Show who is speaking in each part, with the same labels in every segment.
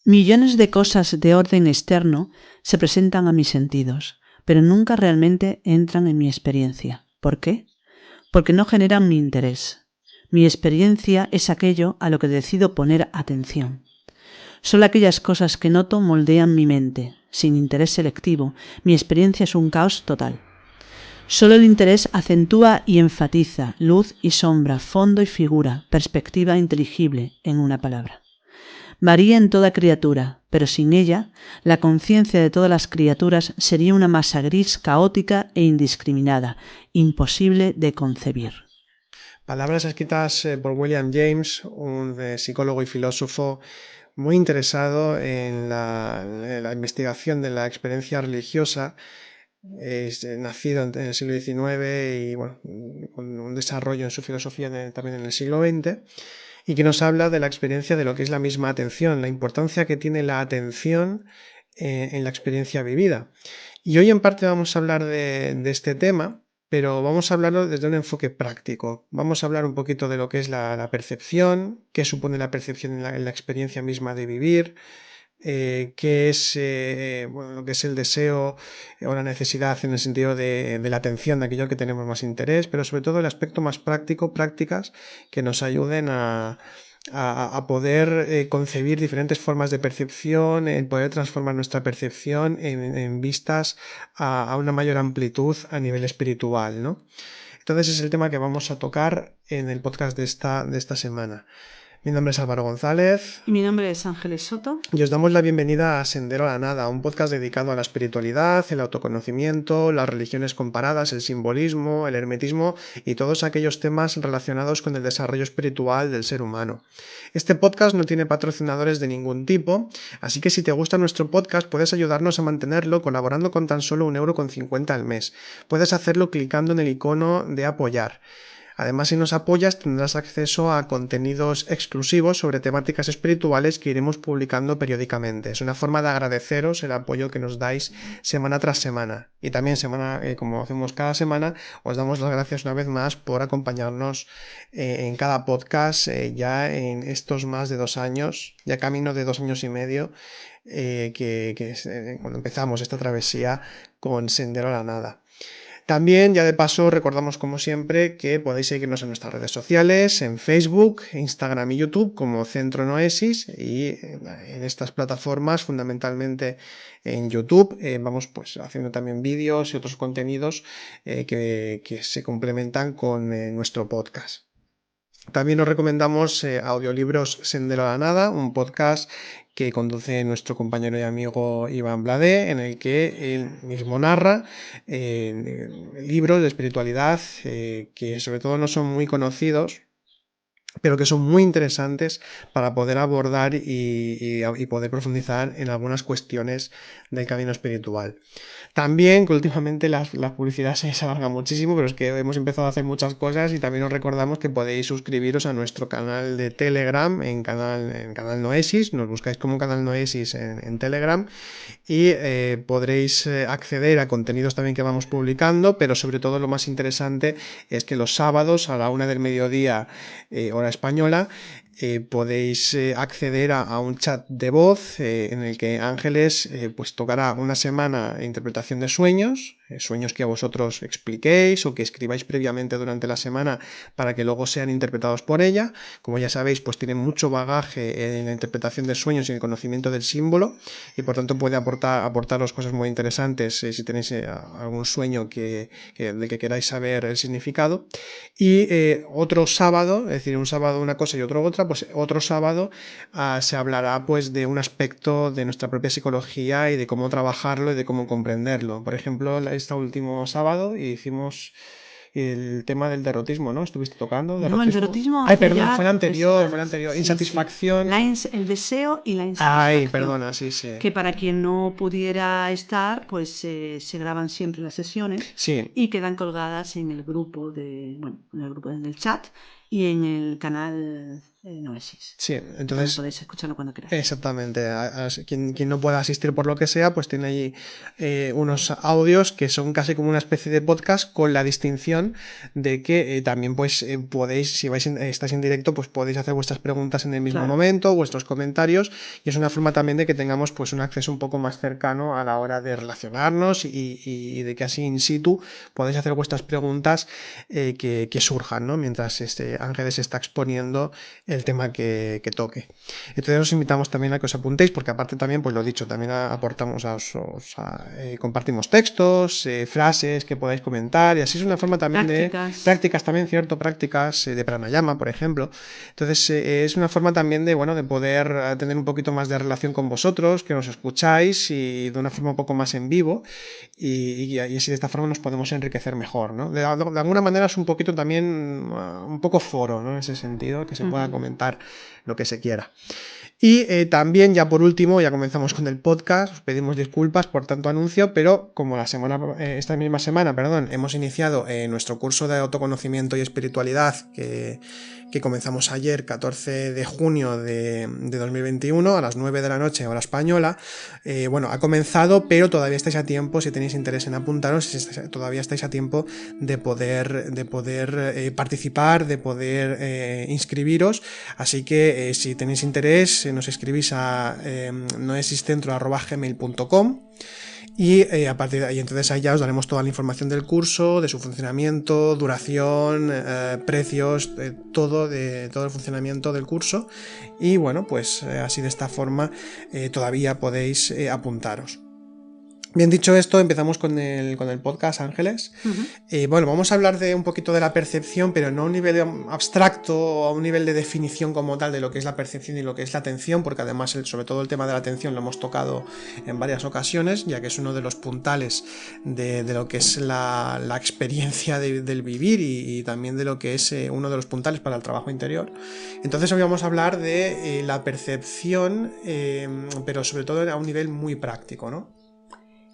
Speaker 1: Millones de cosas de orden externo se presentan a mis sentidos, pero nunca realmente entran en mi experiencia. ¿Por qué? Porque no generan mi interés. Mi experiencia es aquello a lo que decido poner atención. Solo aquellas cosas que noto moldean mi mente. Sin interés selectivo, mi experiencia es un caos total. Solo el interés acentúa y enfatiza luz y sombra, fondo y figura, perspectiva inteligible, en una palabra. Varía en toda criatura, pero sin ella, la conciencia de todas las criaturas sería una masa gris, caótica e indiscriminada, imposible de concebir.
Speaker 2: Palabras escritas por William James, un psicólogo y filósofo muy interesado en la investigación de la experiencia religiosa. Es nacido en el siglo XIX y bueno, con un desarrollo en su filosofía también en el siglo XX, y que nos habla de la experiencia de lo que es la misma atención, la importancia que tiene la atención en la experiencia vivida. Y hoy en parte vamos a hablar de este tema, pero vamos a hablarlo desde un enfoque práctico. Vamos a hablar un poquito de lo que es la percepción, qué supone la percepción en la experiencia misma de vivir, qué es lo que es el deseo o la necesidad en el sentido de la atención de aquello que tenemos más interés, pero sobre todo el aspecto más práctico, prácticas que nos ayuden a poder concebir diferentes formas de percepción, en poder transformar nuestra percepción en vistas a una mayor amplitud a nivel espiritual, ¿no? Entonces es el tema que vamos a tocar en el podcast de esta semana. Mi nombre es Álvaro González.
Speaker 1: Y mi nombre es Ángeles Soto.
Speaker 2: Y os damos la bienvenida a Sendero a la Nada, un podcast dedicado a la espiritualidad, el autoconocimiento, las religiones comparadas, el simbolismo, el hermetismo y todos aquellos temas relacionados con el desarrollo espiritual del ser humano. Este podcast no tiene patrocinadores de ningún tipo, así que si te gusta nuestro podcast puedes ayudarnos a mantenerlo colaborando con tan solo 1,50 € al mes. Puedes hacerlo clicando en el icono de apoyar. Además, si nos apoyas tendrás acceso a contenidos exclusivos sobre temáticas espirituales que iremos publicando periódicamente. Es una forma de agradeceros el apoyo que nos dais semana tras semana. Y también como hacemos cada semana, os damos las gracias una vez más por acompañarnos en cada podcast ya en estos más de 2 años, ya camino de 2 años y medio, cuando empezamos esta travesía con Sendero a la Nada. También, ya de paso, recordamos como siempre que podéis seguirnos en nuestras redes sociales, en Facebook, Instagram y YouTube como Centro Noesis, y en estas plataformas, fundamentalmente en YouTube, vamos pues haciendo también vídeos y otros contenidos que se complementan con nuestro podcast. También os recomendamos audiolibros Sendero a la Nada, un podcast que conduce nuestro compañero y amigo Iván Bladé, en el que él mismo narra libros de espiritualidad que sobre todo no son muy conocidos, pero que son muy interesantes para poder abordar y poder profundizar en algunas cuestiones del camino espiritual. También, que últimamente la publicidad se alarga muchísimo, pero es que hemos empezado a hacer muchas cosas y también os recordamos que podéis suscribiros a nuestro canal de Telegram, en canal Noesis, nos buscáis como canal Noesis en Telegram, y podréis acceder a contenidos también que vamos publicando, pero sobre todo lo más interesante es que los sábados a la 1 del mediodía, hora española, podéis acceder a un chat de voz en el que Ángeles pues tocará una semana interpretación de sueños, sueños que a vosotros expliquéis o que escribáis previamente durante la semana para que luego sean interpretados por ella. Como ya sabéis, pues tiene mucho bagaje en la interpretación de sueños y en el conocimiento del símbolo, y por tanto puede aportaros cosas muy interesantes si tenéis algún sueño del que queráis saber el significado. Y otro sábado, es decir, un sábado una cosa y otro otra, pues otro sábado se hablará pues de un aspecto de nuestra propia psicología y de cómo trabajarlo y de cómo comprenderlo. Por ejemplo, este último sábado hicimos el tema del derrotismo, ¿no? ¿Estuviste tocando?
Speaker 1: No, el derrotismo
Speaker 2: Ay,
Speaker 1: hace
Speaker 2: perdón,
Speaker 1: ya
Speaker 2: fue el anterior.
Speaker 1: Sí,
Speaker 2: Insatisfacción.
Speaker 1: el deseo y la insatisfacción.
Speaker 2: Ay, perdona, sí.
Speaker 1: Que para quien no pudiera estar, pues se graban siempre las sesiones
Speaker 2: Sí.
Speaker 1: y quedan colgadas en el grupo en el chat y en el canal Noesis.
Speaker 2: Sí, entonces
Speaker 1: podéis escucharlo cuando queráis.
Speaker 2: Exactamente. Quien no pueda asistir por lo que sea, pues tiene allí unos audios que son casi como una especie de podcast, con la distinción de que también pues podéis, si estáis en directo, pues podéis hacer vuestras preguntas en el mismo momento, vuestros comentarios, y es una forma también de que tengamos pues un acceso un poco más cercano a la hora de relacionarnos y de que así in situ podéis hacer vuestras preguntas que surjan, ¿no? Mientras Ángeles está exponiendo el tema que toque. Entonces os invitamos también a que os apuntéis, porque aparte también, pues lo dicho, también aportamos, compartimos textos, frases que podáis comentar, y así es una forma también prácticas también, cierto, prácticas de pranayama, por ejemplo. Entonces es una forma también de, bueno, de poder tener un poquito más de relación con vosotros, que nos escucháis y de una forma un poco más en vivo, y así de esta forma nos podemos enriquecer mejor, ¿no? De alguna manera es un poquito también, un poco foro, ¿no? En ese sentido, que se pueda comentar lo que se quiera. Y también, ya por último, ya comenzamos con el podcast, os pedimos disculpas por tanto anuncio, pero como esta misma semana, hemos iniciado nuestro curso de autoconocimiento y espiritualidad que comenzamos ayer, 14 de junio de 2021, a las 9 de la noche, hora española. Bueno, ha comenzado, pero todavía estáis a tiempo, si tenéis interés en apuntaros, todavía estáis a tiempo de poder participar, de poder inscribiros. Así que si tenéis interés, nos escribís a noesiscentro@gmail.com. Y a partir de ahí, entonces ahí ya os daremos toda la información del curso, de su funcionamiento, duración, precios, todo el funcionamiento del curso. Y bueno, pues así de esta forma todavía podéis apuntaros. Bien dicho esto, empezamos con el podcast, Ángeles. Bueno, vamos a hablar de un poquito de la percepción, pero no a un nivel abstracto o a un nivel de definición como tal de lo que es la percepción y lo que es la atención, porque además sobre todo el tema de la atención lo hemos tocado en varias ocasiones, ya que es uno de los puntales de lo que es la experiencia del vivir y también de lo que es uno de los puntales para el trabajo interior. Entonces hoy vamos a hablar de la percepción, pero sobre todo a un nivel muy práctico, ¿no?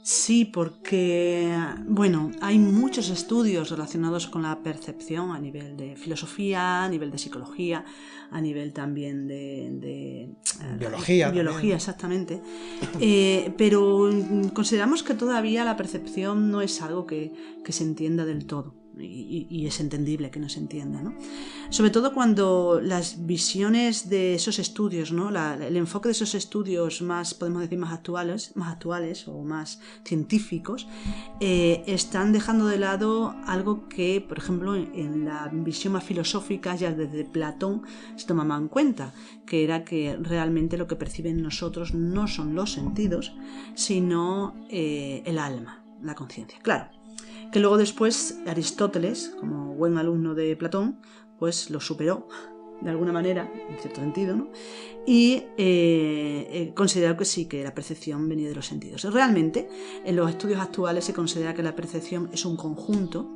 Speaker 1: Sí, porque, bueno, hay muchos estudios relacionados con la percepción a nivel de filosofía, a nivel de psicología, a nivel también de biología, exactamente. Pero consideramos que todavía la percepción no es algo que se entienda del todo. Y es entendible que no se entienda, ¿no? Sobre todo cuando las visiones de esos estudios, ¿no? El enfoque de esos estudios más, podemos decir, más actuales o más científicos, están dejando de lado algo que, por ejemplo, en la visión más filosófica, ya desde Platón, se tomaba en cuenta, que era que realmente lo que perciben nosotros no son los sentidos, sino el alma, la conciencia. Claro, que luego después Aristóteles, como buen alumno de Platón, pues lo superó de alguna manera, en cierto sentido, ¿no? Y consideró que sí, que la percepción venía de los sentidos. Realmente, en los estudios actuales se considera que la percepción es un conjunto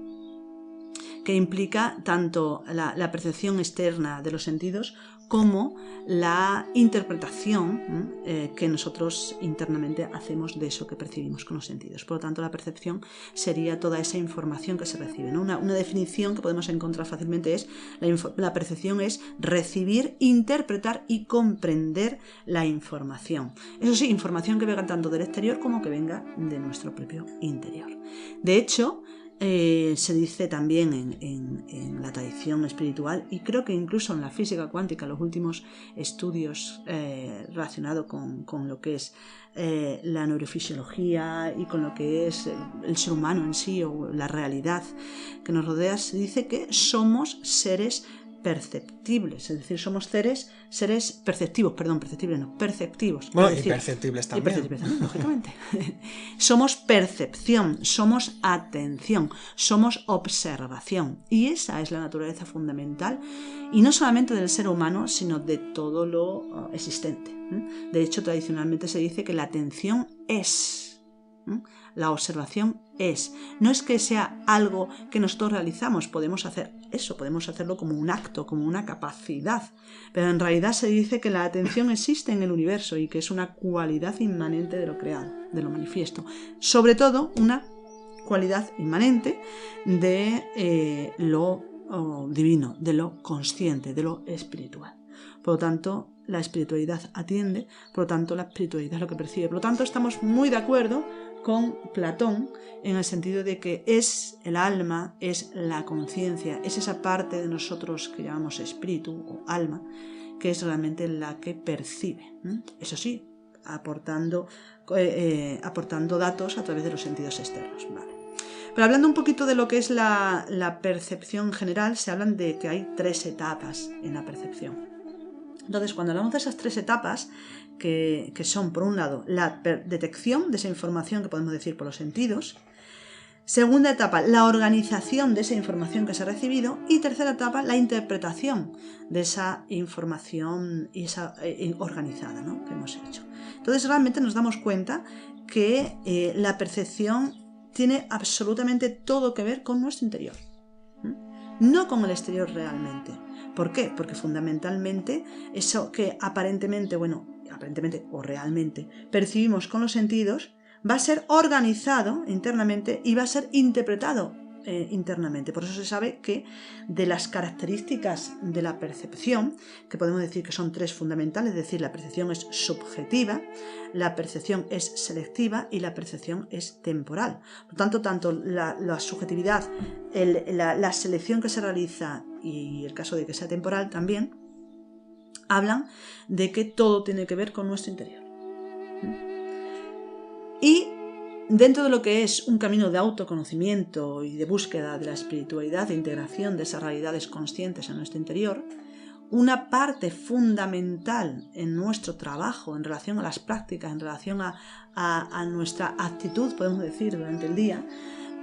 Speaker 1: que implica tanto la percepción externa de los sentidos como la interpretación que nosotros internamente hacemos de eso que percibimos con los sentidos. Por lo tanto, la percepción sería toda esa información que se recibe, ¿no? Una definición que podemos encontrar fácilmente es la percepción es recibir, interpretar y comprender la información. Eso sí, información que venga tanto del exterior como que venga de nuestro propio interior. De hecho, se dice también en la tradición espiritual, y creo que incluso en la física cuántica, los últimos estudios relacionados con lo que es la neurofisiología y con lo que es el ser humano en sí o la realidad que nos rodea, se dice que somos seres perceptibles, es decir, somos seres perceptivos.
Speaker 2: Bueno, y perceptibles también.
Speaker 1: Y perceptibles también, lógicamente. Somos percepción, somos atención, somos observación. Y esa es la naturaleza fundamental, y no solamente del ser humano, sino de todo lo existente. De hecho, tradicionalmente se dice que la atención es... La observación es. No es que sea algo que nosotros realizamos, podemos hacer eso, podemos hacerlo como un acto, como una capacidad, pero en realidad se dice que la atención existe en el universo y que es una cualidad inmanente de lo creado, de lo manifiesto. Sobre todo, una cualidad inmanente de lo divino, de lo consciente, de lo espiritual. por lo tanto la espiritualidad atiende, por lo tanto la espiritualidad es lo que percibe. Por lo tanto estamos muy de acuerdo con Platón en el sentido de que es el alma, es la conciencia, es esa parte de nosotros que llamamos espíritu o alma, que es realmente la que percibe. Eso sí, aportando datos a través de los sentidos externos. Vale. Pero hablando un poquito de lo que es la percepción en general, se hablan de que hay 3 etapas en la percepción. Entonces, cuando hablamos de esas 3 etapas, que son, por un lado, la detección de esa información que podemos decir por los sentidos, segunda etapa, la organización de esa información que se ha recibido, y tercera etapa, la interpretación de esa información organizada, ¿no?, que hemos hecho. Entonces, realmente nos damos cuenta que la percepción tiene absolutamente todo que ver con nuestro interior, no con el exterior realmente. ¿Por qué? Porque fundamentalmente eso que aparentemente o realmente percibimos con los sentidos va a ser organizado internamente y va a ser interpretado internamente. Por eso se sabe que de las características de la percepción, que podemos decir que son 3 fundamentales, es decir, la percepción es subjetiva, la percepción es selectiva y la percepción es temporal. Por tanto, tanto la subjetividad, la selección que se realiza y el caso de que sea temporal también, hablan de que todo tiene que ver con nuestro interior. Y dentro de lo que es un camino de autoconocimiento y de búsqueda de la espiritualidad, de integración de esas realidades conscientes en nuestro interior, una parte fundamental en nuestro trabajo en relación a las prácticas, en relación a nuestra actitud, podemos decir, durante el día,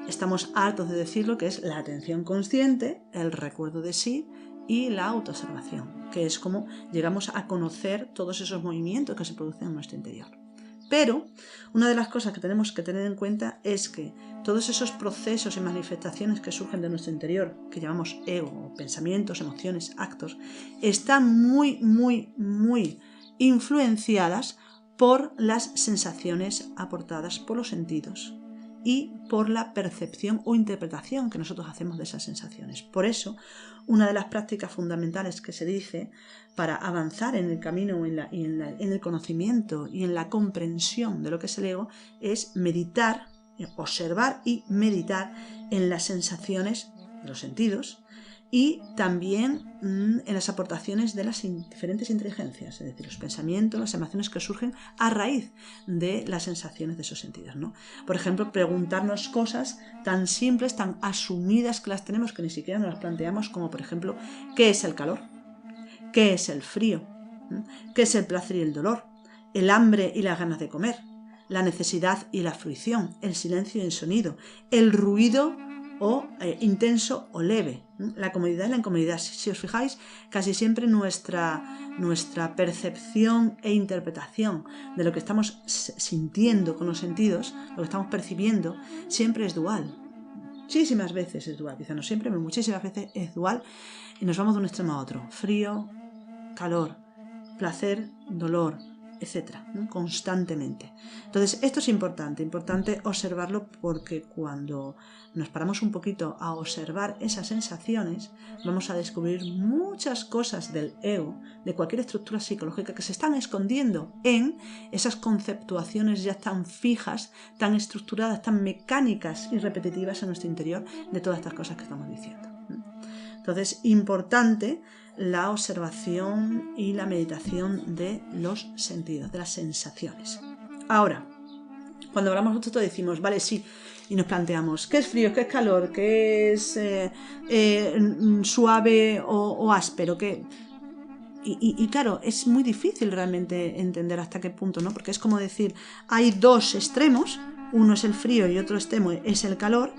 Speaker 1: estamos hartos de decirlo, que es la atención consciente, el recuerdo de sí y la autoobservación, que es como llegamos a conocer todos esos movimientos que se producen en nuestro interior. Pero una de las cosas que tenemos que tener en cuenta es que todos esos procesos y manifestaciones que surgen de nuestro interior, que llamamos ego, pensamientos, emociones, actos, están muy, muy, muy influenciadas por las sensaciones aportadas por los sentidos y por la percepción o interpretación que nosotros hacemos de esas sensaciones. Por eso, una de las prácticas fundamentales que se dice para avanzar en el camino, en el conocimiento y en la comprensión de lo que es el ego, es meditar, observar y meditar en las sensaciones de los sentidos y también en las aportaciones de las diferentes inteligencias, es decir, los pensamientos, las emociones que surgen a raíz de las sensaciones de esos sentidos, ¿no? Por ejemplo, preguntarnos cosas tan simples, tan asumidas que las tenemos, que ni siquiera nos las planteamos, como por ejemplo, ¿qué es el calor? ¿Qué es el frío? ¿Qué es el placer y el dolor? ¿El hambre y las ganas de comer? ¿La necesidad y la fruición? ¿El silencio y el sonido? ¿El ruido o intenso o leve? La comodidad y la incomodidad. Si os fijáis, casi siempre nuestra percepción e interpretación de lo que estamos sintiendo con los sentidos, lo que estamos percibiendo, siempre es dual. Muchísimas veces es dual, quizá no siempre, pero muchísimas veces es dual y nos vamos de un extremo a otro. Frío, calor, placer, dolor, etcétera, ¿no? Constantemente. Entonces, esto es importante observarlo, porque cuando nos paramos un poquito a observar esas sensaciones, vamos a descubrir muchas cosas del ego, de cualquier estructura psicológica, que se están escondiendo en esas conceptuaciones ya tan fijas, tan estructuradas, tan mecánicas y repetitivas en nuestro interior de todas estas cosas que estamos diciendo. Entonces, importante la observación y la meditación de los sentidos, de las sensaciones. Ahora, cuando hablamos de esto decimos, vale, sí, y nos planteamos, ¿qué es frío, qué es calor, qué es suave o áspero? Y claro, es muy difícil realmente entender hasta qué punto, ¿no? Porque es como decir, hay 2 extremos, uno es el frío y otro extremo es el calor,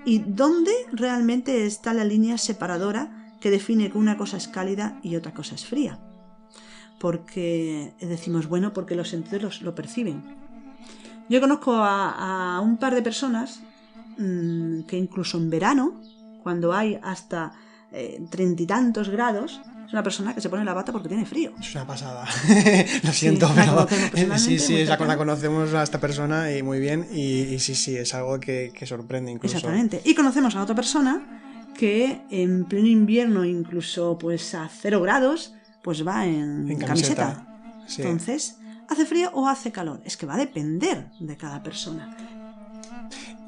Speaker 1: y ¿dónde realmente está la línea separadora que define que una cosa es cálida y otra cosa es fría? Porque decimos, bueno, porque los sentidos lo perciben. Yo conozco a un par de personas que incluso en verano, cuando hay hasta 30 y tantos grados, es una persona que se pone la bata porque tiene frío.
Speaker 2: Es una pasada. Lo siento,
Speaker 1: sí,
Speaker 2: pero
Speaker 1: sí,
Speaker 2: la conocemos a esta persona y muy bien, y sí, es algo que sorprende incluso.
Speaker 1: Exactamente. Y conocemos a otra persona que en pleno invierno, incluso pues a 0 grados, pues va en camiseta.
Speaker 2: Sí.
Speaker 1: Entonces, ¿hace frío o hace calor? Es que va a depender de cada persona.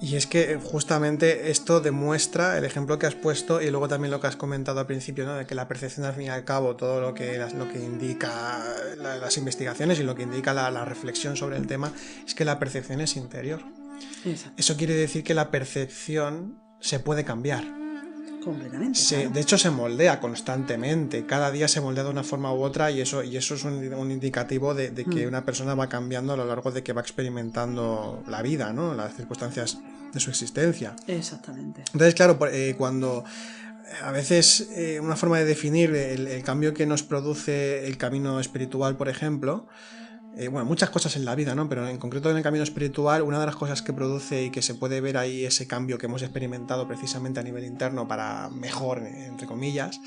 Speaker 2: Y es que justamente esto demuestra el ejemplo que has puesto y luego también lo que has comentado al principio, ¿no? De que la percepción, al fin y al cabo, todo lo que indica las investigaciones y lo que indica la reflexión sobre el tema, es que la percepción es interior.
Speaker 1: Exacto.
Speaker 2: Eso quiere decir que la percepción se puede cambiar.
Speaker 1: Completamente.
Speaker 2: Claro. De hecho, se moldea constantemente. Cada día se moldea de una forma u otra y eso es un indicativo de que una persona va cambiando a lo largo de que va experimentando la vida, ¿no? Las circunstancias de su existencia.
Speaker 1: Exactamente.
Speaker 2: Entonces, claro, cuando a veces una forma de definir el cambio que nos produce el camino espiritual, por ejemplo, bueno, muchas cosas en la vida, ¿no? Pero en concreto en el camino espiritual, una de las cosas que produce y que se puede ver ahí ese cambio que hemos experimentado precisamente a nivel interno para mejor, entre comillas,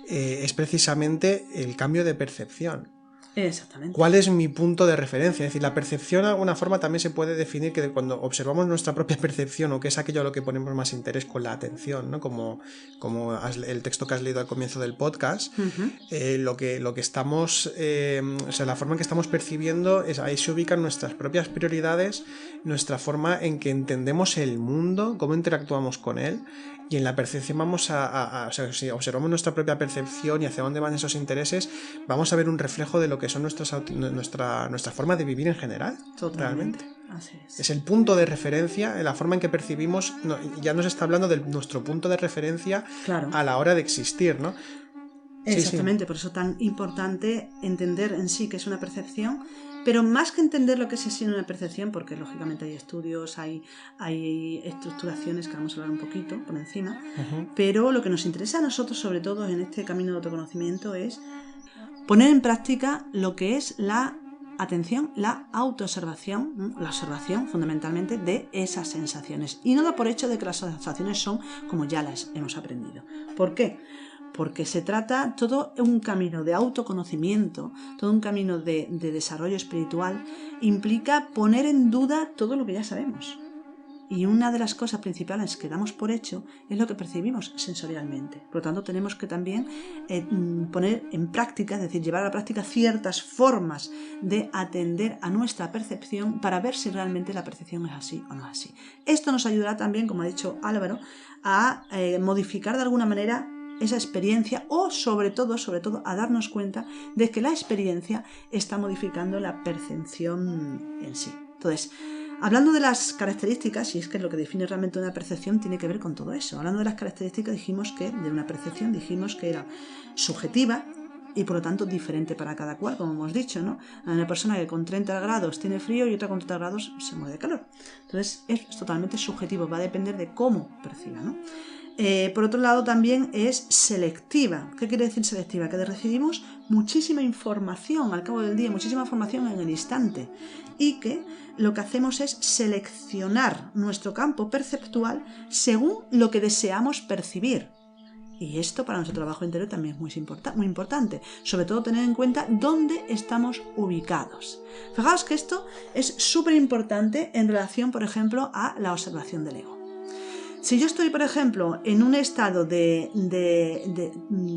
Speaker 2: es precisamente el cambio de percepción.
Speaker 1: Exactamente.
Speaker 2: ¿Cuál es mi punto de referencia? Es decir, la percepción de alguna forma también se puede definir que cuando observamos nuestra propia percepción o que es aquello a lo que ponemos más interés con la atención, ¿no? Como el texto que has leído al comienzo del podcast, lo que estamos, o sea, la forma en que estamos percibiendo, ahí se ubican nuestras propias prioridades, nuestra forma en que entendemos el mundo, cómo interactuamos con él. Y en la percepción vamos o sea, si observamos nuestra propia percepción y hacia dónde van esos intereses, vamos a ver un reflejo de lo que son nuestra forma de vivir en general.
Speaker 1: Totalmente.
Speaker 2: Realmente.
Speaker 1: Así es.
Speaker 2: Es el punto de referencia, la forma en que percibimos, ya nos está hablando de nuestro punto de referencia, claro, a la hora de existir, ¿no?
Speaker 1: Exactamente, sí. Por eso tan importante entender en sí que es una percepción, pero más que entender lo que es en sí una percepción, porque lógicamente hay estudios, hay estructuraciones que vamos a hablar un poquito por encima, pero lo que nos interesa a nosotros, sobre todo en este camino de autoconocimiento, es poner en práctica lo que es la atención, la autoobservación, la observación fundamentalmente de esas sensaciones. Y no da por hecho de que las sensaciones son como ya las hemos aprendido. ¿Por qué? Porque se trata todo un camino de autoconocimiento, todo un camino de desarrollo espiritual, implica poner en duda todo lo que ya sabemos. Y una de las cosas principales que damos por hecho es lo que percibimos sensorialmente. Por lo tanto, tenemos que también poner en práctica, es decir, llevar a la práctica ciertas formas de atender a nuestra percepción para ver si realmente la percepción es así o no es así. Esto nos ayudará también, como ha dicho Álvaro, a modificar de alguna manera esa experiencia o sobre todo a darnos cuenta de que la experiencia está modificando la percepción en sí. Entonces, hablando de las características, y es que lo que define realmente una percepción tiene que ver con todo eso. Hablando de las características de una percepción dijimos que era subjetiva y por lo tanto diferente para cada cual, como hemos dicho, ¿no? Hay una persona que con 30 grados tiene frío y otra con 30 grados se muere de calor. Entonces es totalmente subjetivo, va a depender de cómo perciba, ¿no? Por otro lado también es selectiva. ¿Qué quiere decir selectiva? Que recibimos muchísima información al cabo del día, muchísima información en el instante y que lo que hacemos es seleccionar nuestro campo perceptual según lo que deseamos percibir. Y esto para nuestro trabajo interior también es muy importante, sobre todo tener en cuenta dónde estamos ubicados. Fijaos que esto es súper importante en relación, por ejemplo, a la observación del ego. Si yo estoy, por ejemplo, en un estado de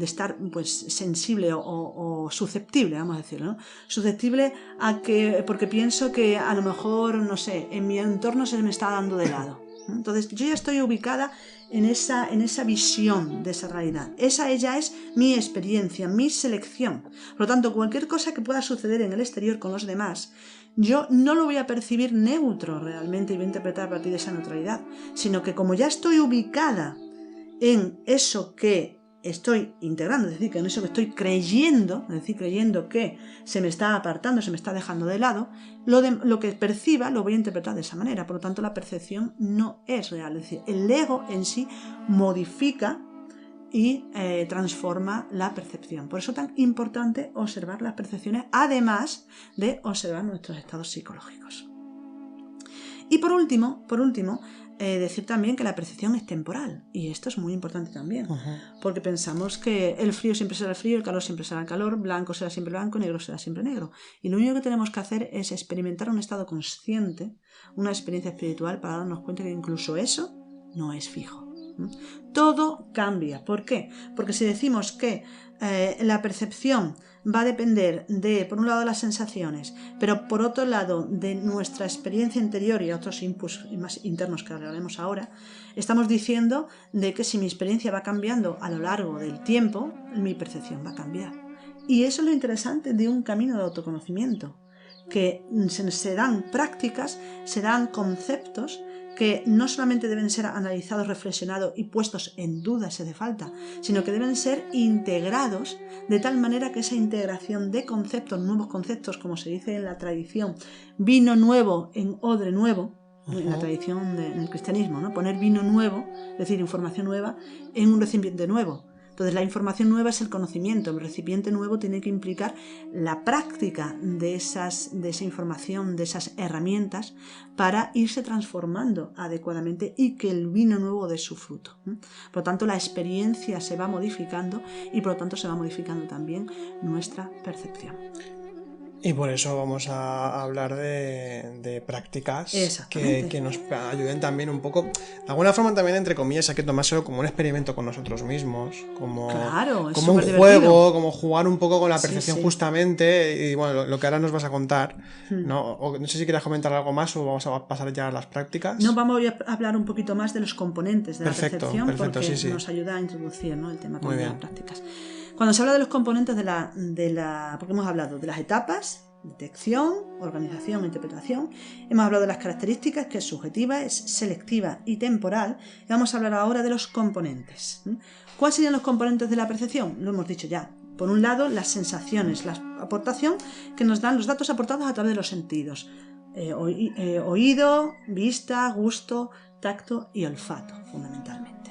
Speaker 1: estar pues, sensible o susceptible, vamos a decirlo, ¿no? Susceptible a que, porque pienso que a lo mejor, no sé, en mi entorno se me está dando de lado. Entonces yo ya estoy ubicada en esa visión de esa realidad. Esa ya es mi experiencia, mi selección. Por lo tanto, cualquier cosa que pueda suceder en el exterior con los demás, yo no lo voy a percibir neutro realmente y voy a interpretar a partir de esa neutralidad, sino que como ya estoy ubicada en eso que estoy integrando, es decir, que en eso que estoy creyendo, es decir, creyendo que se me está apartando, se me está dejando de lado, lo que perciba lo voy a interpretar de esa manera. Por lo tanto, la percepción no es real, es decir, el ego en sí modifica y transforma la percepción. Por eso es tan importante observar las percepciones, además de observar nuestros estados psicológicos. Y por último, decir también que la percepción es temporal, y esto es muy importante también, porque pensamos que el frío siempre será el frío, el calor siempre será el calor, blanco será siempre blanco, negro será siempre negro, y lo único que tenemos que hacer es experimentar un estado consciente, una experiencia espiritual para darnos cuenta que incluso eso no es fijo. Todo cambia. ¿Por qué? Porque si decimos que la percepción va a depender de, por un lado, las sensaciones, pero por otro lado, de nuestra experiencia interior y otros inputs más internos que hablaremos ahora, estamos diciendo de que si mi experiencia va cambiando a lo largo del tiempo, mi percepción va a cambiar. Y eso es lo interesante de un camino de autoconocimiento, que se dan prácticas, se dan conceptos que no solamente deben ser analizados, reflexionados y puestos en duda si hace falta, sino que deben ser integrados de tal manera que esa integración de conceptos, nuevos conceptos, como se dice en la tradición, vino nuevo en odre nuevo, en la tradición del cristianismo, ¿no? Poner vino nuevo, es decir, información nueva, en un recipiente nuevo. Entonces la información nueva es el conocimiento, el recipiente nuevo tiene que implicar la práctica de esa información, de esas herramientas para irse transformando adecuadamente y que el vino nuevo dé su fruto. Por lo tanto, la experiencia se va modificando y por lo tanto se va modificando también nuestra percepción.
Speaker 2: Y por eso vamos a hablar de prácticas que nos ayuden también un poco, de alguna forma también, entre comillas, hay que tomárselo como un experimento con nosotros mismos, como un juego, como jugar un poco con la percepción justamente, y bueno, lo que ahora nos vas a contar, ¿no? No sé si quieres comentar algo más o vamos a pasar ya a las prácticas.
Speaker 1: No, vamos a hablar un poquito más de los componentes de la percepción, porque nos ayuda a introducir, ¿no?, el tema de las prácticas. Cuando se habla de los componentes porque hemos hablado de las etapas, detección, organización, interpretación, hemos hablado de las características, que es subjetiva, es selectiva y temporal, y vamos a hablar ahora de los componentes. ¿Cuáles serían los componentes de la percepción? Lo hemos dicho ya. Por un lado, las sensaciones, la aportación que nos dan los datos aportados a través de los sentidos. Oído, vista, gusto, tacto y olfato, fundamentalmente.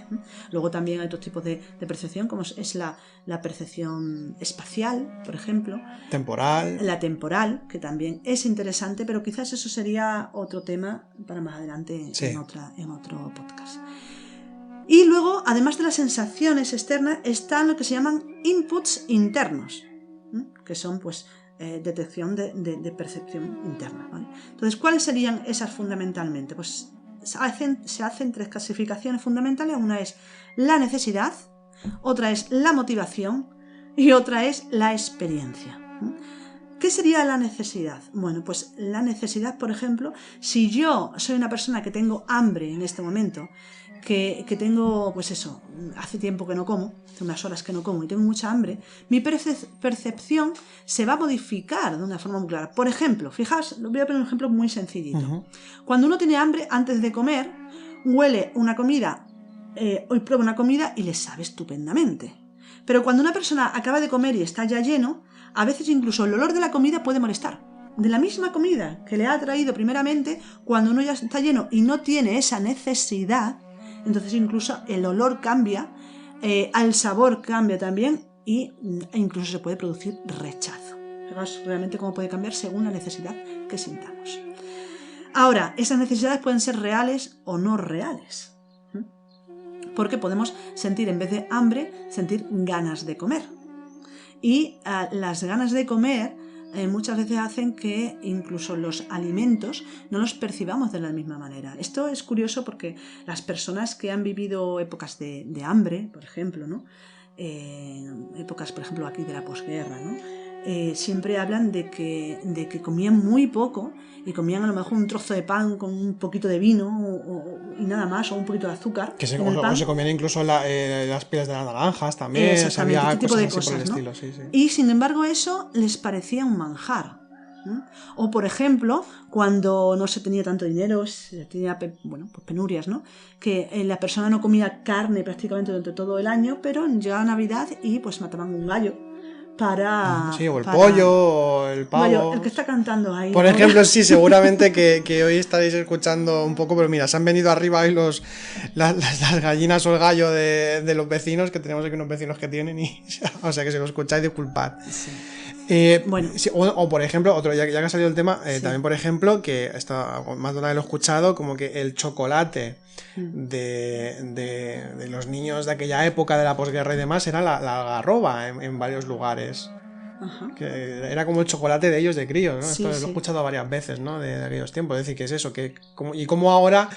Speaker 1: Luego también hay otros tipos de percepción, como es la percepción espacial, por ejemplo.
Speaker 2: Temporal.
Speaker 1: La temporal, que también es interesante, pero quizás eso sería otro tema para más adelante en otro podcast. Y luego, además de las sensaciones externas, están lo que se llaman inputs internos, que son pues detección de percepción interna, ¿vale? Entonces, ¿cuáles serían esas fundamentalmente? Pues se hacen 3 clasificaciones fundamentales. Una es la necesidad, otra es la motivación y otra es la experiencia. ¿Qué sería la necesidad? Bueno, pues la necesidad, por ejemplo, si yo soy una persona que tengo hambre en este momento, que tengo, pues eso, hace tiempo que no como, hace unas horas que no como y tengo mucha hambre, mi percepción se va a modificar de una forma muy clara. Por ejemplo, fijaos, voy a poner un ejemplo muy sencillito. Cuando uno tiene hambre, antes de comer, huele una comida, hoy prueba una comida y le sabe estupendamente. Pero cuando una persona acaba de comer y está ya lleno, a veces incluso el olor de la comida puede molestar. De la misma comida que le ha traído primeramente, cuando uno ya está lleno y no tiene esa necesidad, entonces incluso el olor cambia, el sabor cambia también e incluso se puede producir rechazo. Fijaos realmente cómo puede cambiar según la necesidad que sintamos. Ahora, esas necesidades pueden ser reales o no reales, porque podemos sentir, en vez de hambre, sentir ganas de comer. Y las ganas de comer muchas veces hacen que incluso los alimentos no los percibamos de la misma manera. Esto es curioso porque las personas que han vivido épocas de hambre, por ejemplo, ¿no? Épocas, por ejemplo, aquí de la posguerra, ¿no? Siempre hablan de que comían muy poco y comían a lo mejor un trozo de pan con un poquito de vino y nada más, o un poquito de azúcar.
Speaker 2: Que se comían incluso las pieles de las naranjas también.
Speaker 1: Exactamente, este tipo de cosas, ¿no?
Speaker 2: Estilo, sí.
Speaker 1: Y sin embargo eso les parecía un manjar. O por ejemplo, cuando no se tenía tanto dinero, se tenía pues penurias, ¿no? Que la persona no comía carne prácticamente durante todo el año, pero llegaba Navidad y pues mataban un gallo para...
Speaker 2: Sí, o el pollo, o el pavo.
Speaker 1: Bueno, el que está cantando ahí.
Speaker 2: Por ejemplo, sí, seguramente que hoy estaréis escuchando un poco, pero mira, se han venido arriba hoy las gallinas o el gallo de los vecinos, que tenemos aquí unos vecinos que tienen, o sea que si lo escucháis, disculpad. Sí.
Speaker 1: Bueno.
Speaker 2: Sí, o por ejemplo, otro, ya que ha salido el tema, también por ejemplo, que esto más de una vez lo he escuchado, como que el chocolate de los niños de aquella época de la posguerra y demás era la algarroba en varios lugares.
Speaker 1: Ajá.
Speaker 2: Que era como el chocolate de ellos de crío, ¿no?
Speaker 1: Sí,
Speaker 2: Esto lo
Speaker 1: sí.
Speaker 2: he escuchado varias veces, ¿no? De aquellos tiempos. Es decir, que es eso, y como ahora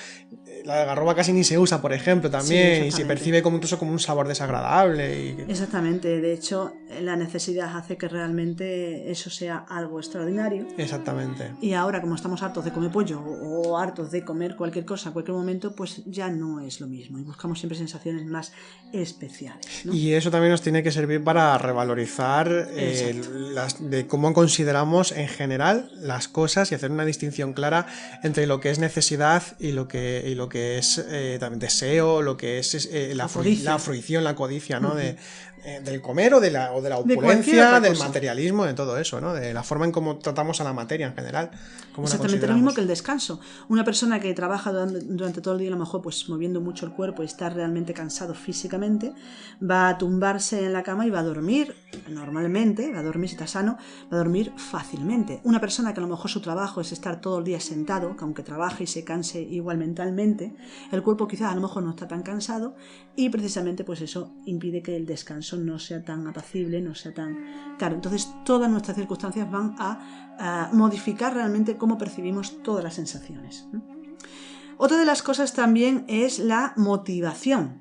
Speaker 2: la algarroba casi ni se usa, por ejemplo,
Speaker 1: Sí,
Speaker 2: también, y se
Speaker 1: exactamente.
Speaker 2: percibe como incluso como un sabor desagradable.
Speaker 1: Exactamente, de hecho, la necesidad hace que realmente eso sea algo extraordinario.
Speaker 2: Exactamente.
Speaker 1: Y ahora, como estamos hartos de comer pollo o hartos de comer cualquier cosa a cualquier momento, pues ya no es lo mismo. Y buscamos siempre sensaciones más especiales, ¿no?
Speaker 2: Y eso también nos tiene que servir para revalorizar de cómo consideramos en general las cosas y hacer una distinción clara entre lo que es necesidad y lo que es también deseo, lo que es la fruición, la codicia, ¿no? Del comer o de la opulencia, del materialismo, de todo eso, ¿no? De la forma en cómo tratamos a la materia en general.
Speaker 1: Exactamente lo mismo que el descanso. Una persona que trabaja durante todo el día, a lo mejor pues moviendo mucho el cuerpo y está realmente cansado físicamente, va a tumbarse en la cama y va a dormir normalmente, va a dormir si está sano, va a dormir fácilmente. Una persona que a lo mejor su trabajo es estar todo el día sentado, que aunque trabaje y se canse igual mentalmente, el cuerpo quizás a lo mejor no está tan cansado y precisamente pues eso impide que el descanso no sea tan apacible, no sea tan... Claro, entonces todas nuestras circunstancias van a modificar realmente cómo percibimos todas las sensaciones. Otra de las cosas también es la motivación,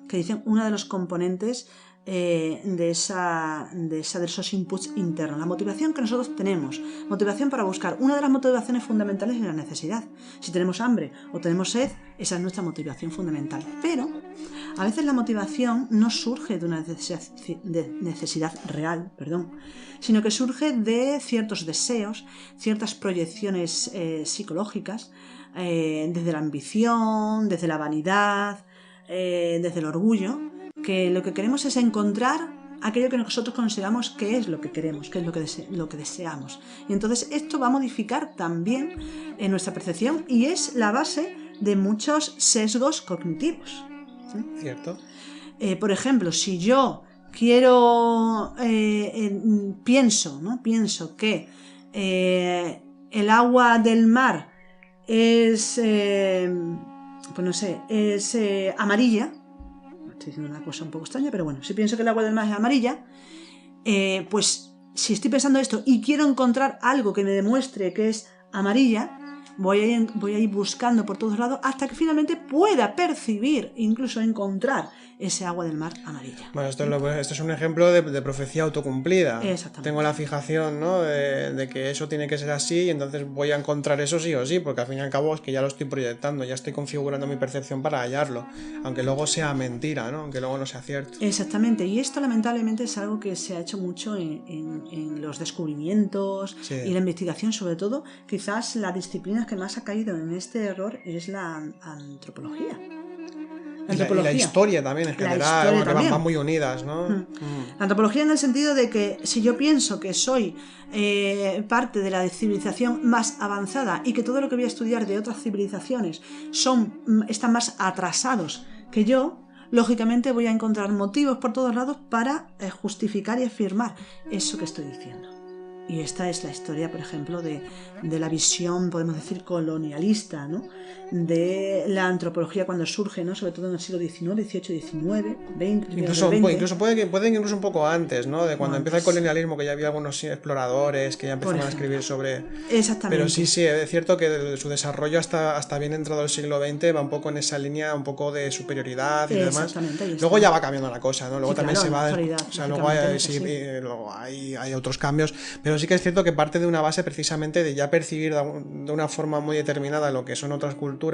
Speaker 1: que dicen uno de los componentes de esos inputs internos, la motivación que nosotros tenemos, motivación para buscar. Una de las motivaciones fundamentales es la necesidad. Si tenemos hambre o tenemos sed, esa es nuestra motivación fundamental. Pero a veces la motivación no surge de una necesidad real, sino que surge de ciertos deseos, ciertas proyecciones psicológicas, desde la ambición, desde la vanidad, desde el orgullo, que lo que queremos es encontrar aquello que nosotros consideramos que es lo que queremos, que es lo que deseamos. Y entonces esto va a modificar también nuestra percepción y es la base de muchos sesgos cognitivos. ¿Sí?
Speaker 2: Cierto.
Speaker 1: Por ejemplo, si yo quiero, pienso que el agua del mar es, pues no sé, es amarilla. Estoy diciendo una cosa un poco extraña, pero bueno, si pienso que el agua del mar es amarilla, pues si estoy pensando esto y quiero encontrar algo que me demuestre que es amarilla, voy a ir buscando por todos lados hasta que finalmente pueda percibir, incluso encontrar ese agua del mar amarilla.
Speaker 2: Bueno, esto es un ejemplo de profecía autocumplida.
Speaker 1: Exactamente.
Speaker 2: Tengo la fijación, ¿no? de que eso tiene que ser así y entonces voy a encontrar eso sí o sí, porque al fin y al cabo es que ya lo estoy proyectando, ya estoy configurando mi percepción para hallarlo, aunque luego sea mentira, ¿no? Aunque luego no sea cierto.
Speaker 1: Exactamente, y esto lamentablemente es algo que se ha hecho mucho en los descubrimientos y la investigación, sobre todo. Quizás la disciplina que más ha caído en este error es la antropología.
Speaker 2: Y la historia también en general, que van muy unidas, ¿no?
Speaker 1: La antropología en el sentido de que si yo pienso que soy parte de la civilización más avanzada y que todo lo que voy a estudiar de otras civilizaciones están más atrasados que yo, lógicamente voy a encontrar motivos por todos lados para justificar y afirmar eso que estoy diciendo. Y esta es la historia, por ejemplo, de la visión, podemos decir, colonialista, ¿no? De la antropología cuando surge, ¿no? Sobre todo en el siglo XIX, XVIII, XIX, XX.
Speaker 2: Incluso pueden incluso un poco antes, ¿no? De cuando empieza el colonialismo, que ya había algunos exploradores que ya empezaron a escribir sobre...
Speaker 1: Exactamente.
Speaker 2: Pero sí, es cierto que su desarrollo hasta bien entrado el siglo XX va un poco en esa línea, un poco de superioridad y demás. Luego ya va cambiando la cosa, ¿no? Luego sí, también claro, se va... O sea, luego hay otros cambios, pero sí que es cierto que parte de una base precisamente de ya percibir de una forma muy determinada lo que son otras culturas,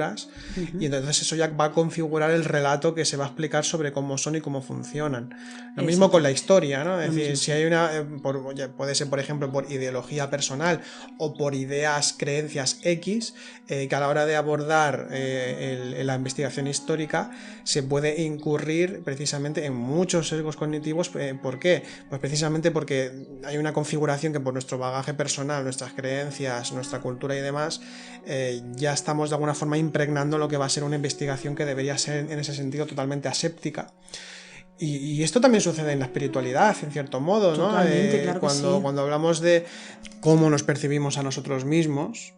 Speaker 2: y entonces eso ya va a configurar el relato que se va a explicar sobre cómo son y cómo funcionan. Lo mismo con la historia, ¿no? Es decir, si hay puede ser por ejemplo por ideología personal o por ideas, creencias X, que a la hora de abordar la investigación histórica se puede incurrir precisamente en muchos sesgos cognitivos. ¿Por qué? Pues precisamente porque hay una configuración que por nuestro bagaje personal, nuestras creencias, nuestra cultura y demás, ya estamos de alguna forma impregnando lo que va a ser una investigación que debería ser en ese sentido totalmente aséptica. Y esto también sucede en la espiritualidad, en cierto modo, ¿no?
Speaker 1: Claro
Speaker 2: cuando hablamos de cómo nos percibimos a nosotros mismos,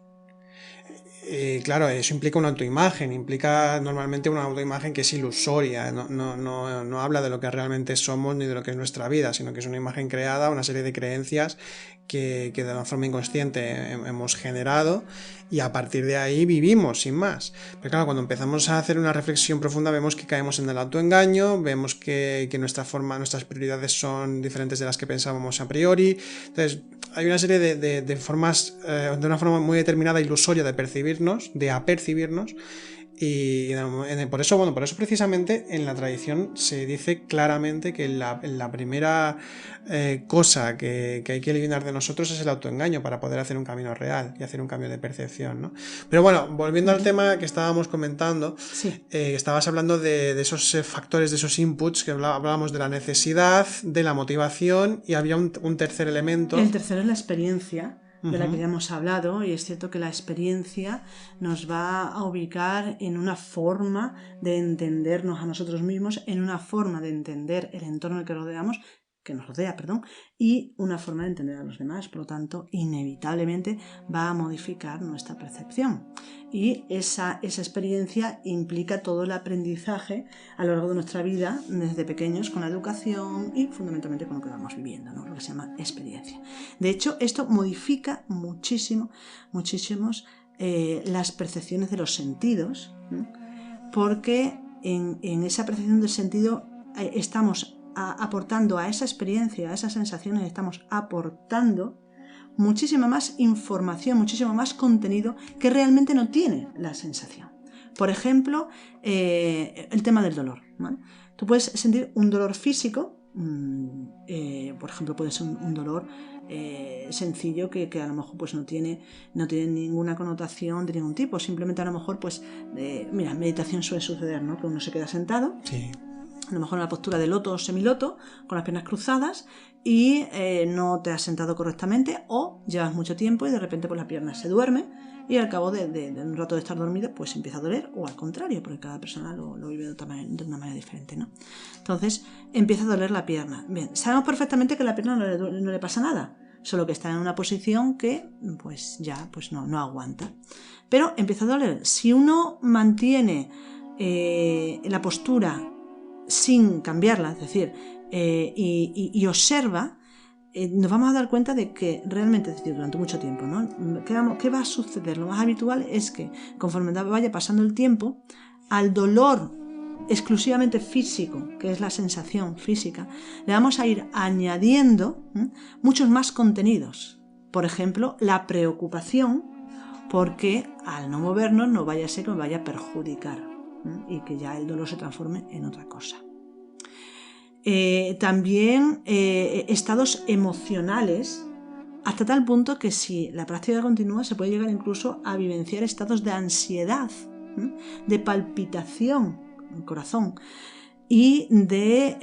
Speaker 2: claro, eso implica una autoimagen, implica normalmente una autoimagen que es ilusoria, no habla de lo que realmente somos ni de lo que es nuestra vida, sino que es una imagen creada, una serie de creencias que de una forma inconsciente hemos generado y a partir de ahí vivimos sin más. Pero claro, cuando empezamos a hacer una reflexión profunda vemos que caemos en el autoengaño, vemos que nuestras prioridades son diferentes de las que pensábamos a priori. Entonces hay una serie de formas, de una forma muy determinada, ilusoria de percibirnos, de apercibirnos. Y por eso precisamente en la tradición se dice claramente que la primera cosa que hay que eliminar de nosotros es el autoengaño para poder hacer un camino real y hacer un cambio de percepción, ¿no? Pero bueno, volviendo al tema que estábamos comentando,
Speaker 1: Sí.
Speaker 2: estabas hablando de esos factores, de esos inputs, que hablábamos de la necesidad, de la motivación y había un tercer elemento.
Speaker 1: El tercero es la experiencia, de la que ya hemos hablado, y es cierto que la experiencia nos va a ubicar en una forma de entendernos a nosotros mismos, en una forma de entender el entorno que nos rodea, y una forma de entender a los demás. Por lo tanto, inevitablemente va a modificar nuestra percepción. Y esa experiencia implica todo el aprendizaje a lo largo de nuestra vida, desde pequeños, con la educación y fundamentalmente con lo que vamos viviendo, ¿no? Lo que se llama experiencia. De hecho, esto modifica muchísimos las percepciones de los sentidos, ¿no? Porque en esa percepción del sentido estamos aportando a esa experiencia, a esas sensaciones, estamos aportando muchísima más información, muchísimo más contenido que realmente no tiene la sensación. Por ejemplo, el tema del dolor, ¿vale? Tú puedes sentir un dolor físico, por ejemplo, puede ser un dolor sencillo que a lo mejor pues no tiene ninguna connotación de ningún tipo, simplemente a lo mejor pues mira, en meditación suele suceder, ¿no? Que uno se queda sentado,
Speaker 2: sí,
Speaker 1: a lo mejor en la postura de loto o semiloto, con las piernas cruzadas, y no te has sentado correctamente, o llevas mucho tiempo y de repente pues la pierna se duerme y al cabo de un rato de estar dormida pues empieza a doler, o al contrario, porque cada persona lo vive de una manera diferente, ¿no? Entonces empieza a doler la pierna. Bien, sabemos perfectamente que a la pierna no le pasa nada, solo que está en una posición que pues ya pues no aguanta. Pero empieza a doler. Si uno mantiene la postura sin cambiarla, es decir, y observa, nos vamos a dar cuenta de que realmente, es decir, durante mucho tiempo, ¿no? ¿Qué va a suceder? Lo más habitual es que conforme vaya pasando el tiempo, al dolor exclusivamente físico, que es la sensación física, le vamos a ir añadiendo muchos más contenidos. Por ejemplo, la preocupación, porque al no movernos no vaya a ser que me vaya a perjudicar y que ya el dolor se transforme en otra cosa. También estados emocionales, hasta tal punto que si la práctica continúa se puede llegar incluso a vivenciar estados de ansiedad, de palpitación en el corazón y de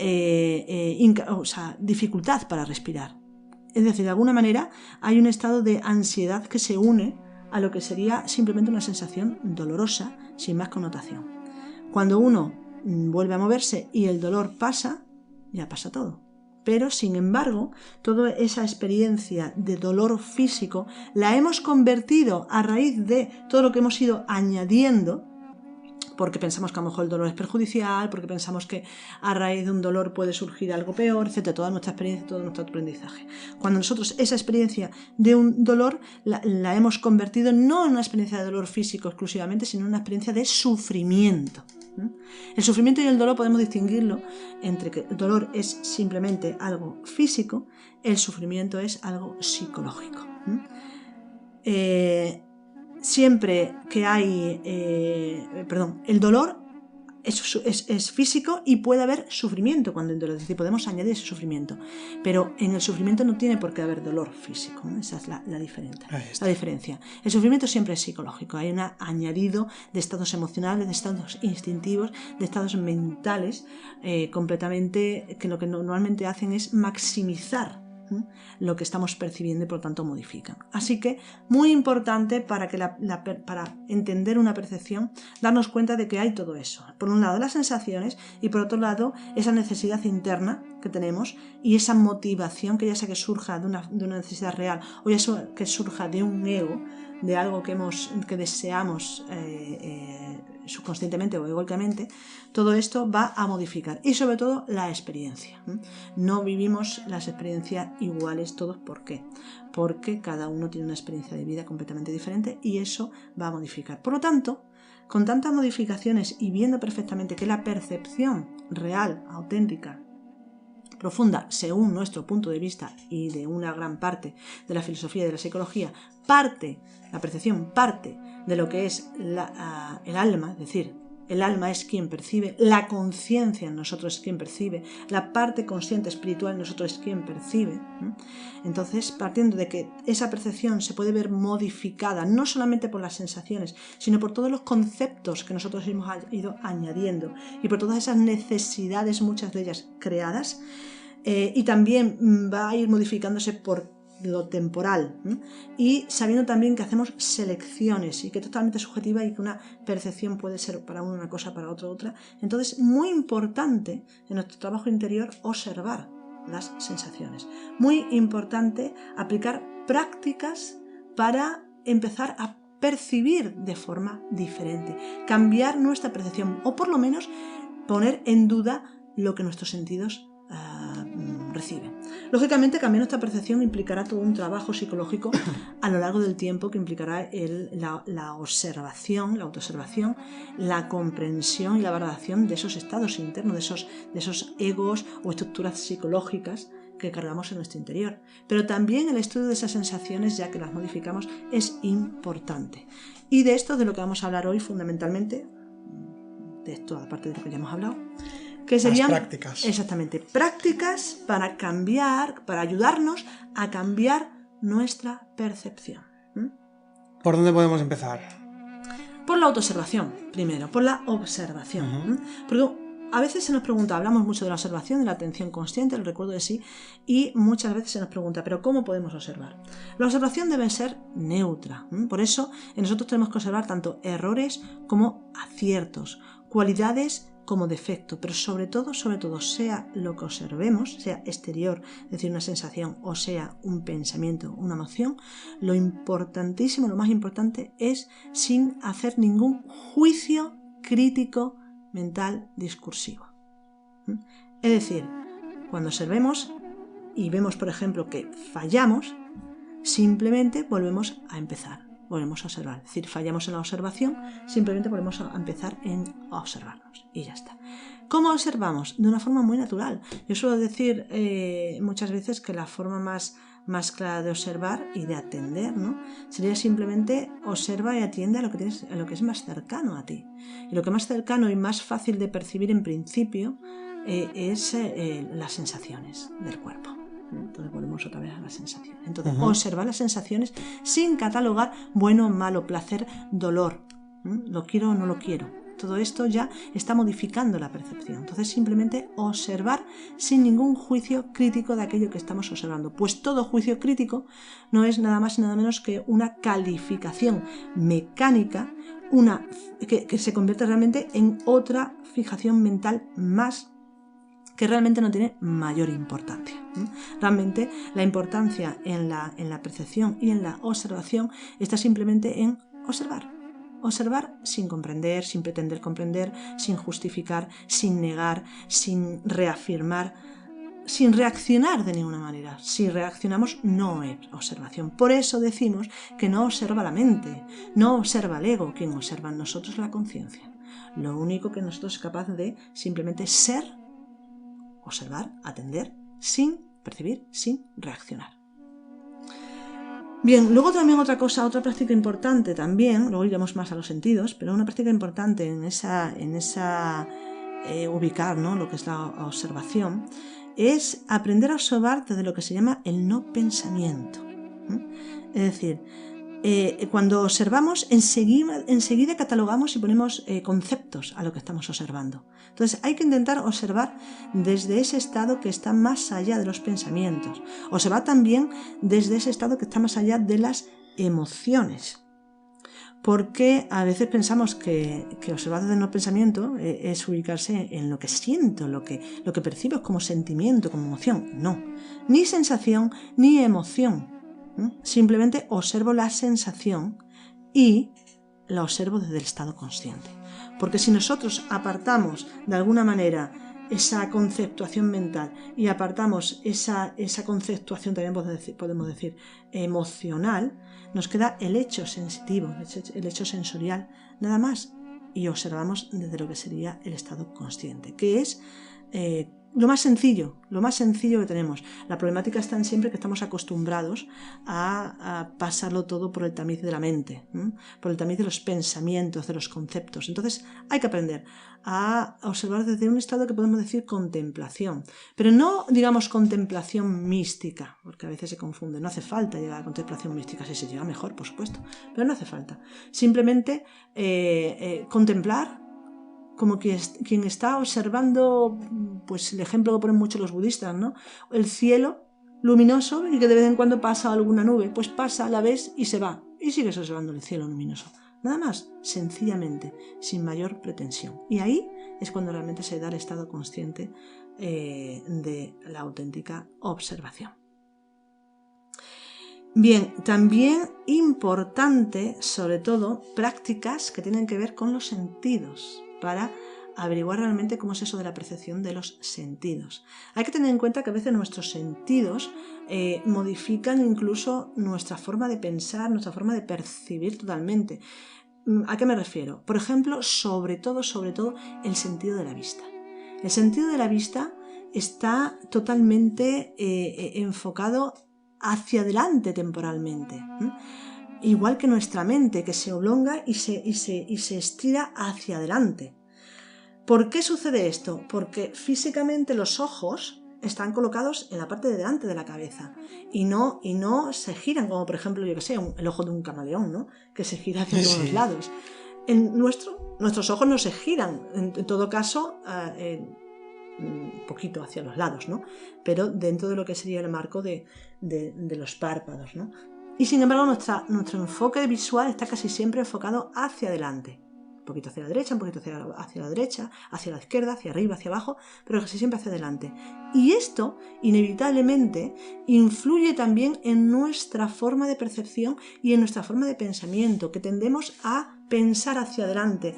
Speaker 1: dificultad para respirar. Es decir, de alguna manera hay un estado de ansiedad que se une a lo que sería simplemente una sensación dolorosa sin más connotación. Cuando uno vuelve a moverse y el dolor pasa, ya pasa todo. Pero, sin embargo, toda esa experiencia de dolor físico la hemos convertido a raíz de todo lo que hemos ido añadiendo, porque pensamos que a lo mejor el dolor es perjudicial, porque pensamos que a raíz de un dolor puede surgir algo peor, etc. Toda nuestra experiencia, todo nuestro aprendizaje. Cuando nosotros esa experiencia de un dolor la hemos convertido no en una experiencia de dolor físico exclusivamente, sino en una experiencia de sufrimiento. El sufrimiento y el dolor podemos distinguirlo entre que el dolor es simplemente algo físico, el sufrimiento es algo psicológico. Siempre que hay el dolor es físico y puede haber sufrimiento cuando el dolor, es decir, podemos añadir ese sufrimiento, pero en el sufrimiento no tiene por qué haber dolor físico, ¿no? Esa es la diferencia. El sufrimiento siempre es psicológico, hay un añadido de estados emocionales, de estados instintivos, de estados mentales completamente, que lo que normalmente hacen es maximizar lo que estamos percibiendo y por lo tanto modifican. Así que muy importante para entender una percepción, darnos cuenta de que hay todo eso. Por un lado las sensaciones y por otro lado esa necesidad interna que tenemos y esa motivación que ya sea que surja de una necesidad real o ya sea que surja de un ego, de algo que deseamos subconscientemente o egoicamente, todo esto va a modificar. Y sobre todo la experiencia. No vivimos las experiencias iguales todos. ¿Por qué? Porque cada uno tiene una experiencia de vida completamente diferente y eso va a modificar. Por lo tanto, con tantas modificaciones y viendo perfectamente que la percepción real, auténtica, profunda, según nuestro punto de vista y de una gran parte de la filosofía y de la psicología, la percepción parte de lo que es el alma, es decir, el alma es quien percibe, la conciencia en nosotros es quien percibe, la parte consciente espiritual en nosotros es quien percibe. Entonces, partiendo de que esa percepción se puede ver modificada no solamente por las sensaciones, sino por todos los conceptos que nosotros hemos ido añadiendo y por todas esas necesidades, muchas de ellas creadas, y también va a ir modificándose por lo temporal, y sabiendo también que hacemos selecciones y que es totalmente subjetiva y que una percepción puede ser para uno una cosa, para otro otra. Entonces, muy importante en nuestro trabajo interior observar las sensaciones. Muy importante aplicar prácticas para empezar a percibir de forma diferente, cambiar nuestra percepción o por lo menos poner en duda lo que nuestros sentidos reciben. Lógicamente, cambiar nuestra percepción implicará todo un trabajo psicológico a lo largo del tiempo que implicará la observación, la autoobservación, la comprensión y la valoración de esos estados internos, de esos egos o estructuras psicológicas que cargamos en nuestro interior. Pero también el estudio de esas sensaciones, ya que las modificamos, es importante. Y de esto es de lo que vamos a hablar hoy fundamentalmente, de esto aparte de lo que ya hemos hablado, que serían
Speaker 2: las prácticas.
Speaker 1: Exactamente, prácticas para cambiar, para ayudarnos a cambiar nuestra percepción.
Speaker 2: ¿Por dónde podemos empezar?
Speaker 1: Por la autoobservación, primero, por la observación. Porque a veces se nos pregunta, hablamos mucho de la observación, de la atención consciente, el recuerdo de sí, y muchas veces se nos pregunta, ¿pero cómo podemos observar? La observación debe ser neutra. Por eso nosotros tenemos que observar tanto errores como aciertos, cualidades como defecto, pero sobre todo, sea lo que observemos, sea exterior, es decir, una sensación, o sea un pensamiento, una emoción, lo importantísimo, lo más importante es sin hacer ningún juicio crítico mental discursivo. Es decir, cuando observemos y vemos, por ejemplo, que fallamos, simplemente volvemos a empezar, volvemos a observar. Es decir, fallamos en la observación, simplemente volvemos a empezar a observarnos y ya está. ¿Cómo observamos? De una forma muy natural. Yo suelo decir muchas veces que la forma más clara de observar y de atender, ¿no?, sería simplemente observa y atiende a lo que es más cercano a ti. Y lo que más cercano y más fácil de percibir en principio es las sensaciones del cuerpo. Entonces volvemos otra vez a las sensaciones. Entonces, observar las sensaciones sin catalogar bueno, malo, placer, dolor. Lo quiero o no lo quiero. Todo esto ya está modificando la percepción. Entonces, simplemente observar sin ningún juicio crítico de aquello que estamos observando. Pues todo juicio crítico no es nada más y nada menos que una calificación mecánica, que se convierte realmente en otra fijación mental más, que realmente no tiene mayor importancia. Realmente la importancia en la percepción y en la observación está simplemente en observar. Observar sin comprender, sin pretender comprender, sin justificar, sin negar, sin reafirmar, sin reaccionar de ninguna manera. Si reaccionamos, no es observación. Por eso decimos que no observa la mente, no observa el ego, quien observa en nosotros la conciencia. Lo único que nosotros es capaz de simplemente ser, observar, atender, sin percibir, sin reaccionar. Bien, luego también otra práctica importante también, luego iremos más a los sentidos, pero una práctica importante en esa ubicar, ¿no?, lo que es la observación, es aprender a observar desde lo que se llama el no pensamiento. Es decir, cuando observamos, enseguida catalogamos y ponemos conceptos a lo que estamos observando. Entonces hay que intentar observar desde ese estado que está más allá de los pensamientos. Observar también desde ese estado que está más allá de las emociones. Porque a veces pensamos que observar desde el no pensamiento es ubicarse en lo que siento, lo que percibo como sentimiento, como emoción. No, ni sensación ni emoción. Simplemente observo la sensación
Speaker 3: y la observo desde el estado consciente. Porque si nosotros apartamos de alguna manera esa conceptuación mental y apartamos esa conceptuación, también podemos decir emocional, nos queda el hecho sensitivo, el hecho sensorial, nada más, y observamos desde lo que sería el estado consciente, que es lo más sencillo que tenemos. La problemática está en siempre que estamos acostumbrados a pasarlo todo por el tamiz de la mente, por el tamiz de los pensamientos, de los conceptos. Entonces hay que aprender a observar desde un estado que podemos decir contemplación, pero no digamos contemplación mística, porque a veces se confunde. No hace falta llegar a contemplación mística, si se llega mejor, por supuesto, pero no hace falta. Simplemente contemplar como quien está observando, pues el ejemplo que ponen mucho los budistas, ¿no? El cielo luminoso y que de vez en cuando pasa alguna nube, pues pasa, la ves y se va, y sigues observando el cielo luminoso. Nada más, sencillamente, sin mayor pretensión. Y ahí es cuando realmente se da el estado consciente de la auténtica observación. Bien, también importante, sobre todo, prácticas que tienen que ver con los sentidos, para averiguar realmente cómo es eso de la percepción de los sentidos. Hay que tener en cuenta que a veces nuestros sentidos modifican incluso nuestra forma de pensar, nuestra forma de percibir totalmente. ¿A qué me refiero? Por ejemplo, sobre todo, el sentido de la vista. El sentido de la vista está totalmente enfocado hacia adelante temporalmente. Igual que nuestra mente, que se oblonga y se estira hacia adelante. ¿Por qué sucede esto? Porque físicamente los ojos están colocados en la parte de delante de la cabeza y no se giran, como por ejemplo, yo que sé, el ojo de un camaleón, ¿no? Que se gira hacia todos los lados. Nuestros ojos no se giran, en todo caso, un poquito hacia los lados, ¿no? Pero dentro de lo que sería el marco de los párpados, ¿no? Y sin embargo nuestro enfoque visual está casi siempre enfocado hacia adelante. Un poquito hacia la derecha, un poquito hacia la derecha, hacia la izquierda, hacia arriba, hacia abajo, pero casi siempre hacia adelante. Y esto, inevitablemente, influye también en nuestra forma de percepción y en nuestra forma de pensamiento, que tendemos a pensar hacia adelante,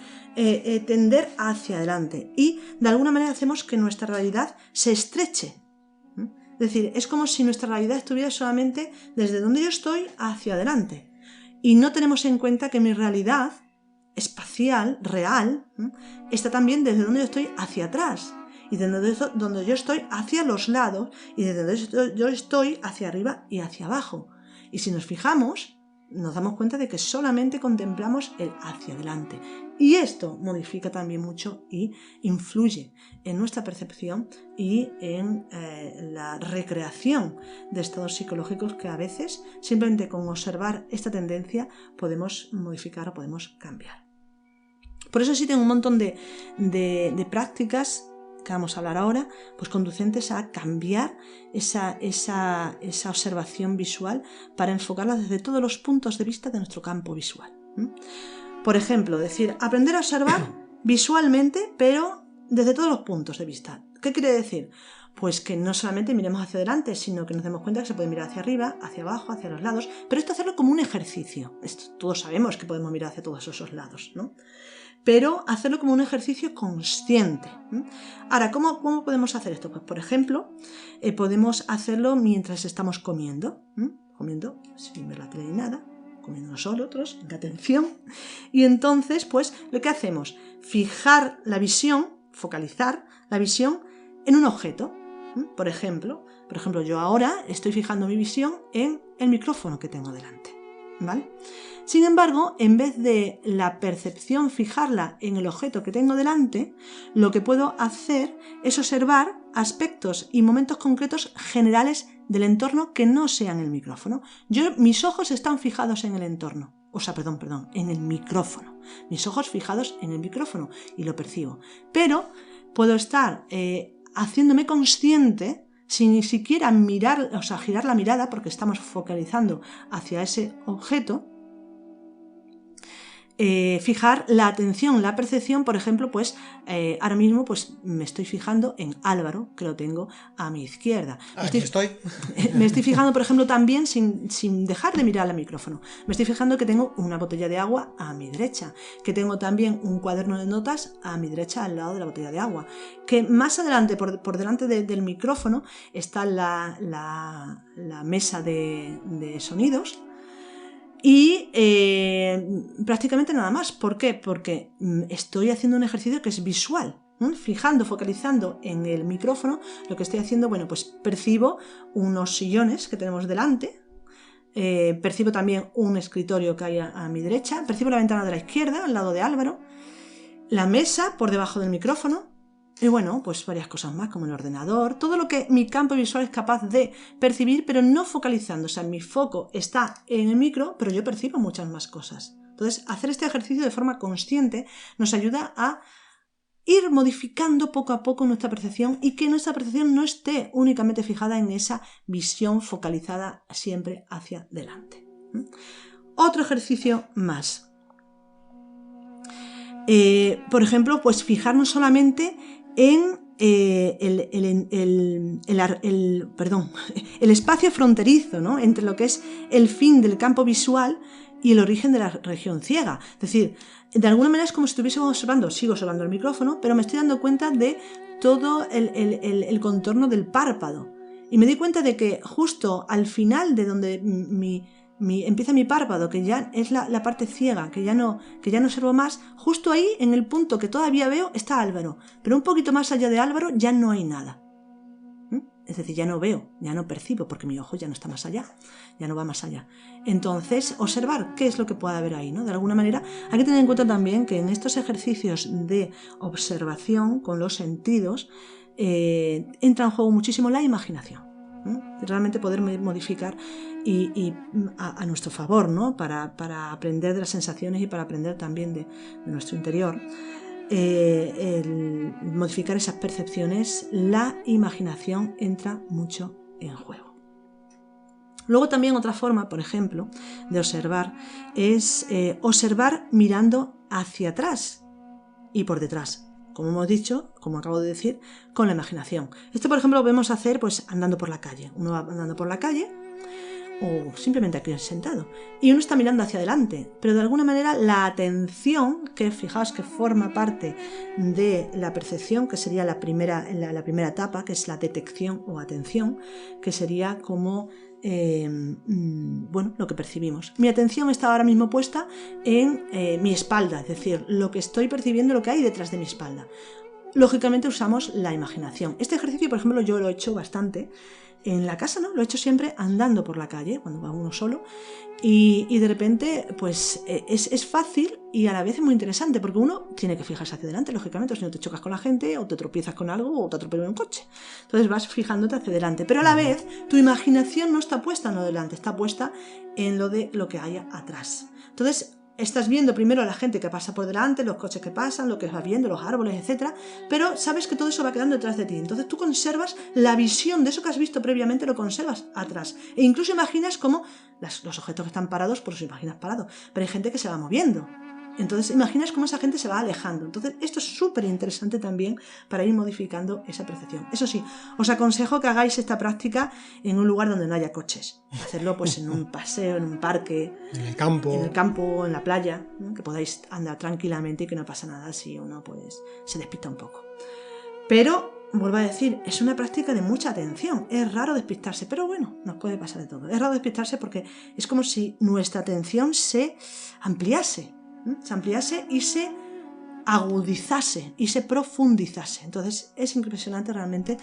Speaker 3: tender hacia adelante. Y de alguna manera hacemos que nuestra realidad se estreche. Es decir, es como si nuestra realidad estuviera solamente desde donde yo estoy hacia adelante. Y no tenemos en cuenta que mi realidad espacial, real, está también desde donde yo estoy hacia atrás. Y desde donde yo estoy hacia los lados. Y desde donde yo estoy hacia arriba y hacia abajo. Y si nos fijamos, nos damos cuenta de que solamente contemplamos el hacia adelante. Y esto modifica también mucho y influye en nuestra percepción y en la recreación de estados psicológicos que a veces, simplemente con observar esta tendencia, podemos modificar o podemos cambiar. Por eso existen un montón de prácticas que vamos a hablar ahora, pues conducentes a cambiar esa observación visual para enfocarla desde todos los puntos de vista de nuestro campo visual. Por ejemplo, aprender a observar visualmente, pero desde todos los puntos de vista. ¿Qué quiere decir? Pues que no solamente miremos hacia adelante, sino que nos demos cuenta que se puede mirar hacia arriba, hacia abajo, hacia los lados, pero esto hacerlo como un ejercicio. Todos sabemos que podemos mirar hacia todos esos lados, ¿no? Pero hacerlo como un ejercicio consciente. Ahora, ¿cómo podemos hacer esto? Pues, por ejemplo, podemos hacerlo mientras estamos comiendo, sin ver la tele ni nada, comiendo nosotros, en atención. Y entonces, pues, lo que hacemos, fijar la visión, focalizar la visión en un objeto. Por ejemplo, yo ahora estoy fijando mi visión en el micrófono que tengo delante, ¿vale? Sin embargo, en vez de la percepción fijarla en el objeto que tengo delante, lo que puedo hacer es observar aspectos y momentos concretos generales del entorno que no sean el micrófono. Mis ojos están fijados en el entorno. En el micrófono. Mis ojos fijados en el micrófono y lo percibo. Pero puedo estar haciéndome consciente sin ni siquiera girar la mirada, porque estamos focalizando hacia ese objeto, fijar la atención, la percepción, por ejemplo, pues ahora mismo pues me estoy fijando en Álvaro, que lo tengo a mi izquierda. Me estoy fijando, por ejemplo, también sin dejar de mirar al micrófono. Me estoy fijando que tengo una botella de agua a mi derecha, que tengo también un cuaderno de notas a mi derecha al lado de la botella de agua, que más adelante, por delante del micrófono, está la mesa de sonidos. Y prácticamente nada más. ¿Por qué? Porque estoy haciendo un ejercicio que es visual. Fijando, focalizando en el micrófono, lo que estoy haciendo, bueno, pues percibo unos sillones que tenemos delante, percibo también un escritorio que hay a mi derecha, percibo la ventana de la izquierda, al lado de Álvaro, la mesa por debajo del micrófono, y bueno, pues varias cosas más, como el ordenador, todo lo que mi campo visual es capaz de percibir, pero no focalizando. O sea, mi foco está en el micro, pero yo percibo muchas más cosas. Entonces, hacer este ejercicio de forma consciente nos ayuda a ir modificando poco a poco nuestra percepción y que nuestra percepción no esté únicamente fijada en esa visión focalizada siempre hacia delante. Otro ejercicio más. Por ejemplo, pues fijarnos solamente en el espacio fronterizo, ¿no?, entre lo que es el fin del campo visual y el origen de la región ciega. Es decir, de alguna manera es como si estuviese observando, sigo observando el micrófono, pero me estoy dando cuenta de todo el contorno del párpado. Y me doy cuenta de que justo al final de donde empieza mi párpado, que ya es la parte ciega, que ya no observo más, justo ahí, en el punto que todavía veo, está Álvaro. Pero un poquito más allá de Álvaro ya no hay nada. Es decir, ya no veo, ya no percibo, porque mi ojo ya no está más allá, ya no va más allá. Entonces, observar qué es lo que pueda haber ahí, ¿no? De alguna manera, hay que tener en cuenta también que en estos ejercicios de observación con los sentidos, entra en juego muchísimo la imaginación. Realmente poder modificar y a nuestro favor, ¿no?, para aprender de las sensaciones y para aprender también de nuestro interior. El modificar esas percepciones, la imaginación entra mucho en juego. Luego también otra forma, por ejemplo, de observar es observar mirando hacia atrás y por detrás. Como hemos dicho, como acabo de decir, con la imaginación. Esto, por ejemplo, lo podemos hacer pues andando por la calle. Uno va andando por la calle o simplemente aquí sentado y uno está mirando hacia adelante, pero de alguna manera la atención, que fijaos que forma parte de la percepción, que sería la primera etapa, que es la detección o atención, que sería como lo que percibimos. Mi atención está ahora mismo puesta en mi espalda, es decir, lo que estoy percibiendo, lo que hay detrás de mi espalda. Lógicamente usamos la imaginación. Este ejercicio, por ejemplo, yo lo he hecho bastante en la casa, ¿no? Lo he hecho siempre andando por la calle, cuando va uno solo, y de repente pues es fácil y a la vez es muy interesante, porque uno tiene que fijarse hacia adelante, lógicamente, o si no te chocas con la gente, o te tropiezas con algo, o te atropella un coche. Entonces vas fijándote hacia adelante, pero a la vez tu imaginación no está puesta en lo de delante, está puesta en lo que haya atrás. Entonces estás viendo primero a la gente que pasa por delante, los coches que pasan, lo que vas viendo, los árboles, etc. Pero sabes que todo eso va quedando detrás de ti. Entonces tú conservas la visión de eso que has visto previamente, lo conservas atrás. E incluso imaginas cómo los objetos que están parados, pues los imaginas parados. Pero hay gente que se va moviendo. Entonces imaginas cómo esa gente se va alejando. Entonces esto es súper interesante también para ir modificando esa percepción. Eso sí, os aconsejo que hagáis esta práctica en un lugar donde no haya coches. Hacerlo pues en un paseo, en un parque,
Speaker 2: en el campo,
Speaker 3: en la playa, ¿no?, que podáis andar tranquilamente y que no pasa nada si uno pues se despista un poco. Pero vuelvo a decir, es una práctica de mucha atención. Es raro despistarse, pero bueno, nos puede pasar de todo. Es raro despistarse porque es como si nuestra atención se ampliase y se agudizase y se profundizase. Entonces es impresionante realmente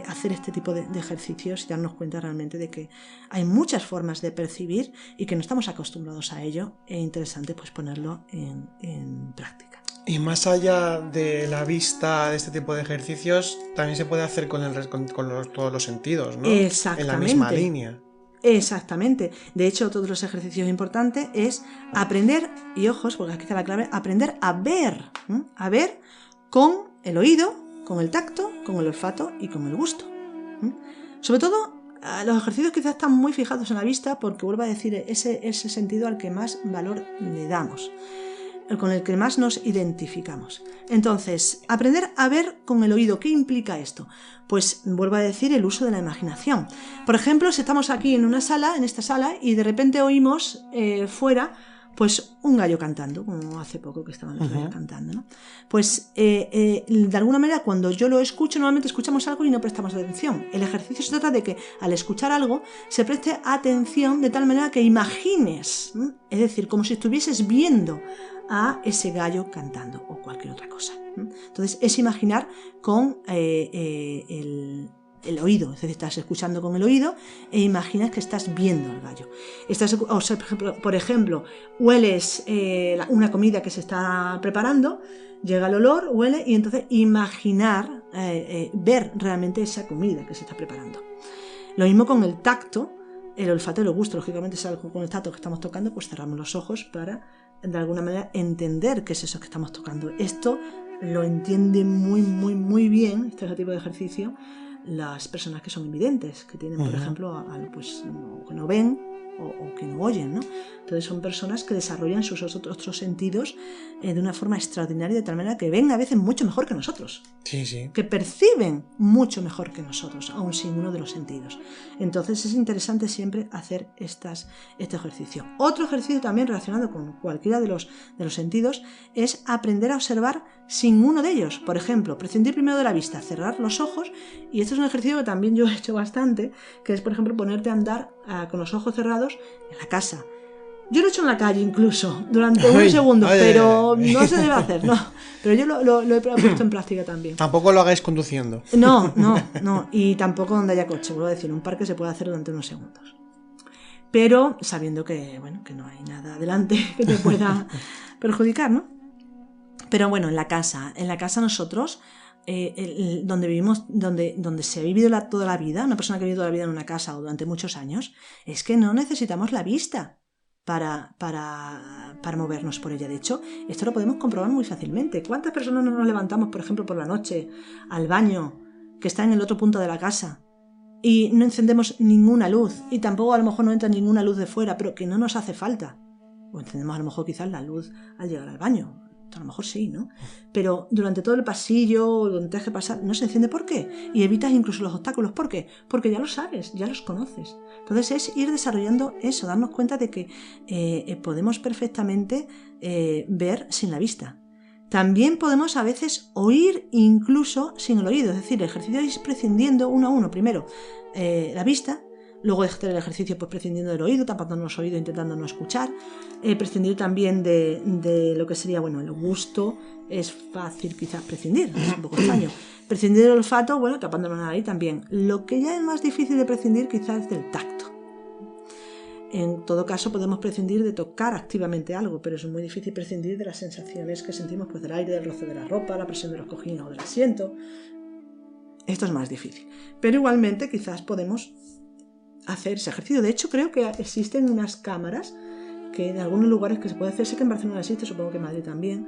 Speaker 3: hacer este tipo de ejercicios y darnos cuenta realmente de que hay muchas formas de percibir y que no estamos acostumbrados a ello. Es interesante pues ponerlo en práctica.
Speaker 2: Y más allá de la vista de este tipo de ejercicios, también se puede hacer con todos los sentidos, ¿no?
Speaker 3: Exactamente.
Speaker 2: En la misma línea.
Speaker 3: Exactamente. De hecho, otro de los ejercicios importantes es aprender, y ojos, porque aquí está la clave, aprender a ver. A ver con el oído, con el tacto, con el olfato y con el gusto. Sobre todo, los ejercicios quizás están muy fijados en la vista porque, vuelvo a decir, ese sentido al que más valor le damos. con el que más nos identificamos. Entonces, aprender a ver con el oído. ¿Qué implica esto? Pues vuelvo a decir el uso de la imaginación. Por ejemplo, si estamos aquí en esta sala, y de repente oímos fuera pues un gallo cantando, como hace poco que estaban los gallos cantando, ¿no? Pues de alguna manera cuando yo lo escucho, normalmente escuchamos algo y no prestamos atención. El ejercicio se trata de que al escuchar algo se preste atención de tal manera que imagines, ¿no? Es decir, como si estuvieses viendo a ese gallo cantando o cualquier otra cosa, ¿no? Entonces es imaginar con el oído, es decir, estás escuchando con el oído e imaginas que estás viendo al gallo. Por ejemplo, hueles una comida que se está preparando, llega el olor, huele y entonces imaginar, ver realmente esa comida que se está preparando. Lo mismo con el tacto, el olfato y el gusto, lógicamente es algo con el tacto que estamos tocando, pues cerramos los ojos para de alguna manera entender qué es eso que estamos tocando. Esto lo entiende muy bien, este tipo de ejercicio, las personas que son invidentes, que tienen, por ejemplo, pues, que no ven o que no oyen, ¿no? Entonces son personas que desarrollan sus otros sentidos de una forma extraordinaria, de tal manera que ven a veces mucho mejor que nosotros.
Speaker 2: Sí.
Speaker 3: Que perciben mucho mejor que nosotros, aun sin uno de los sentidos. Entonces es interesante siempre hacer este ejercicio. Otro ejercicio también relacionado con cualquiera de los sentidos es aprender a observar sin uno de ellos. Por ejemplo, prescindir primero de la vista, cerrar los ojos, y esto es un ejercicio que también yo he hecho bastante, que es, por ejemplo, ponerte a andar con los ojos cerrados en la casa. Yo lo he hecho en la calle incluso, durante unos segundos, pero no se debe hacer, no. Pero yo lo he puesto en práctica también.
Speaker 2: Tampoco lo hagáis conduciendo.
Speaker 3: No. Y tampoco donde haya coche, vuelvo a decir, en un parque se puede hacer durante unos segundos. Pero sabiendo que, bueno, que no hay nada adelante que te pueda perjudicar, ¿no? Pero bueno, en la casa nosotros, donde vivimos, donde se ha vivido toda la vida, una persona que ha vivido toda la vida en una casa o durante muchos años, es que no necesitamos la vista para movernos por ella. De hecho, esto lo podemos comprobar muy fácilmente. ¿Cuántas personas no nos levantamos, por ejemplo, por la noche al baño que está en el otro punto de la casa y no encendemos ninguna luz y tampoco a lo mejor no entra ninguna luz de fuera, pero que no nos hace falta? O encendemos a lo mejor quizás la luz al llegar al baño. A lo mejor sí, ¿no? Pero durante todo el pasillo, donde te has que pasar, no se enciende. ¿Por qué? Y evitas incluso los obstáculos. ¿Por qué? Porque ya lo sabes, ya los conoces. Entonces es ir desarrollando eso, darnos cuenta de que podemos perfectamente ver sin la vista. También podemos a veces oír incluso sin el oído. Es decir, el ejercicio es prescindiendo uno a uno. Primero, la vista. Luego hacer el ejercicio pues prescindiendo del oído, tapándonos los oídos, intentando no escuchar. Prescindir también de lo que sería, bueno, el gusto es fácil quizás prescindir, es un poco extraño. Prescindir del olfato, bueno, tapándonos la nariz también. Lo que ya es más difícil de prescindir quizás es del tacto. En todo caso podemos prescindir de tocar activamente algo, pero es muy difícil prescindir de las sensaciones que sentimos, pues del aire, del roce de la ropa, la presión de los cojines o del asiento. Esto es más difícil. Pero igualmente quizás podemos hacer ese ejercicio. De hecho, creo que existen unas cámaras que en algunos lugares que se puede hacer, sé que en Barcelona existe, supongo que en Madrid también,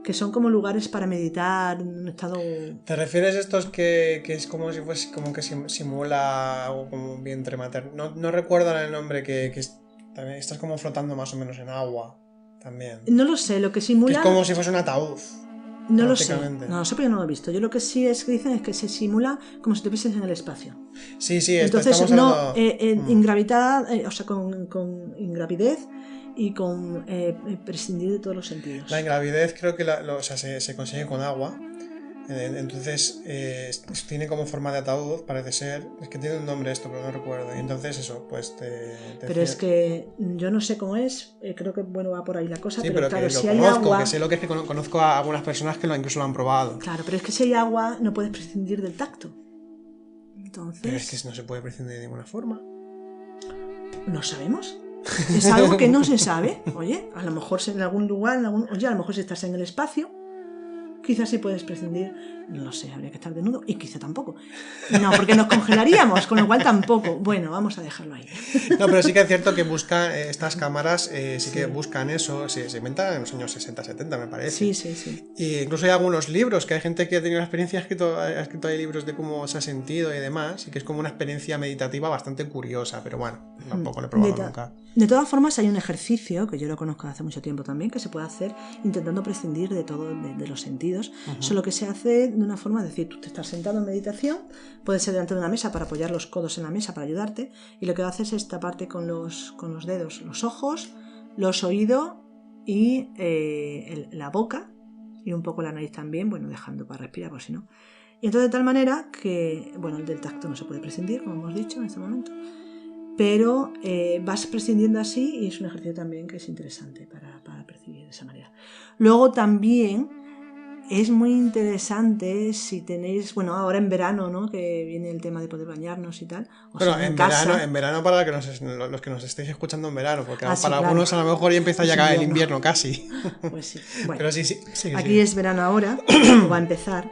Speaker 3: que son como lugares para meditar en un estado...
Speaker 2: ¿Te refieres a estos que es como si fuese, como que simula algo como un vientre materno? No recuerdo el nombre, que también estás como flotando más o menos en agua también.
Speaker 3: No lo sé, lo que simula...
Speaker 2: Que es como si fuese un ataúd.
Speaker 3: No lo sé, pero yo no lo he visto. Yo lo que sí es que dicen es que se simula como si estuvieses en el espacio.
Speaker 2: Sí,
Speaker 3: entonces
Speaker 2: estamos
Speaker 3: no
Speaker 2: hablando...
Speaker 3: ingravidad, o sea, con ingravidez y con prescindir de todos los sentidos.
Speaker 2: La ingravidez creo que se consigue con agua. Entonces tiene como forma de ataúd, parece ser. Es que tiene un nombre esto, pero no recuerdo. Y entonces eso, pues
Speaker 3: pero es que yo no sé cómo es. Creo que bueno va por ahí la cosa.
Speaker 2: Sí,
Speaker 3: pero claro,
Speaker 2: que lo
Speaker 3: si
Speaker 2: conozco,
Speaker 3: hay agua...
Speaker 2: que sé lo que es, que conozco a algunas personas que incluso lo han probado.
Speaker 3: Claro, pero es que si hay agua no puedes prescindir del tacto. Entonces...
Speaker 2: Pero es que no se puede prescindir de ninguna forma.
Speaker 3: No sabemos. Es algo que no se sabe. Oye, a lo mejor en algún lugar, oye, a lo mejor si estás en el espacio, quizás sí puedes prescindir. No lo sé, habría que estar desnudo. Y quizá tampoco. No, porque nos congelaríamos, con lo cual tampoco. Bueno, vamos a dejarlo ahí.
Speaker 2: No, pero sí que es cierto que buscan estas cámaras, sí que buscan eso. Se inventan en los años 60-70, me parece.
Speaker 3: Sí.
Speaker 2: Y incluso hay algunos libros, que hay gente que ha tenido una experiencia, ha escrito ahí libros de cómo se ha sentido y demás. Y que es como una experiencia meditativa bastante curiosa. Pero bueno, tampoco lo he probado nunca.
Speaker 3: De todas formas, hay un ejercicio que yo lo conozco hace mucho tiempo también, que se puede hacer intentando prescindir de todo, de los sentidos, solo que se hace de una forma, es decir, tú te estás sentado en meditación, puede ser delante de una mesa para apoyar los codos en la mesa para ayudarte, y lo que haces es taparte con los dedos los ojos, los oídos y la boca, y un poco la nariz también, bueno, dejando para respirar, por si no. Y entonces de tal manera que, bueno, el del tacto no se puede prescindir, como hemos dicho en este momento, pero vas prescindiendo así y es un ejercicio también que es interesante para percibir de esa manera. Luego también es muy interesante si tenéis, bueno, ahora en verano, ¿no? Que viene el tema de poder bañarnos y tal. O
Speaker 2: bueno,
Speaker 3: sea,
Speaker 2: en verano para los que nos estéis escuchando en verano, porque
Speaker 3: sí,
Speaker 2: para
Speaker 3: claro.
Speaker 2: algunos a lo mejor ya empieza
Speaker 3: Es
Speaker 2: ya a caer el
Speaker 3: invierno.
Speaker 2: invierno casi.
Speaker 3: Pues sí. Bueno,
Speaker 2: pero sí.
Speaker 3: Aquí es verano ahora, o va a empezar.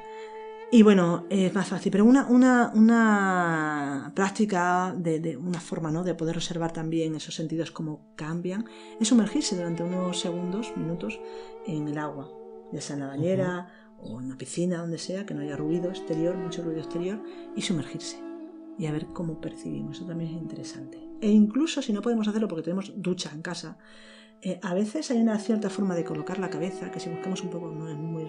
Speaker 3: Y bueno, es más fácil, pero una práctica de una forma, ¿no? De poder observar también esos sentidos cómo cambian, es sumergirse durante unos segundos, minutos, en el agua, ya sea en la bañera o en una piscina, donde sea, que no haya ruido exterior, mucho ruido exterior, y sumergirse y a ver cómo percibimos. Eso también es interesante. E incluso si no podemos hacerlo porque tenemos ducha en casa, a veces hay una cierta forma de colocar la cabeza, que si buscamos un poco no es muy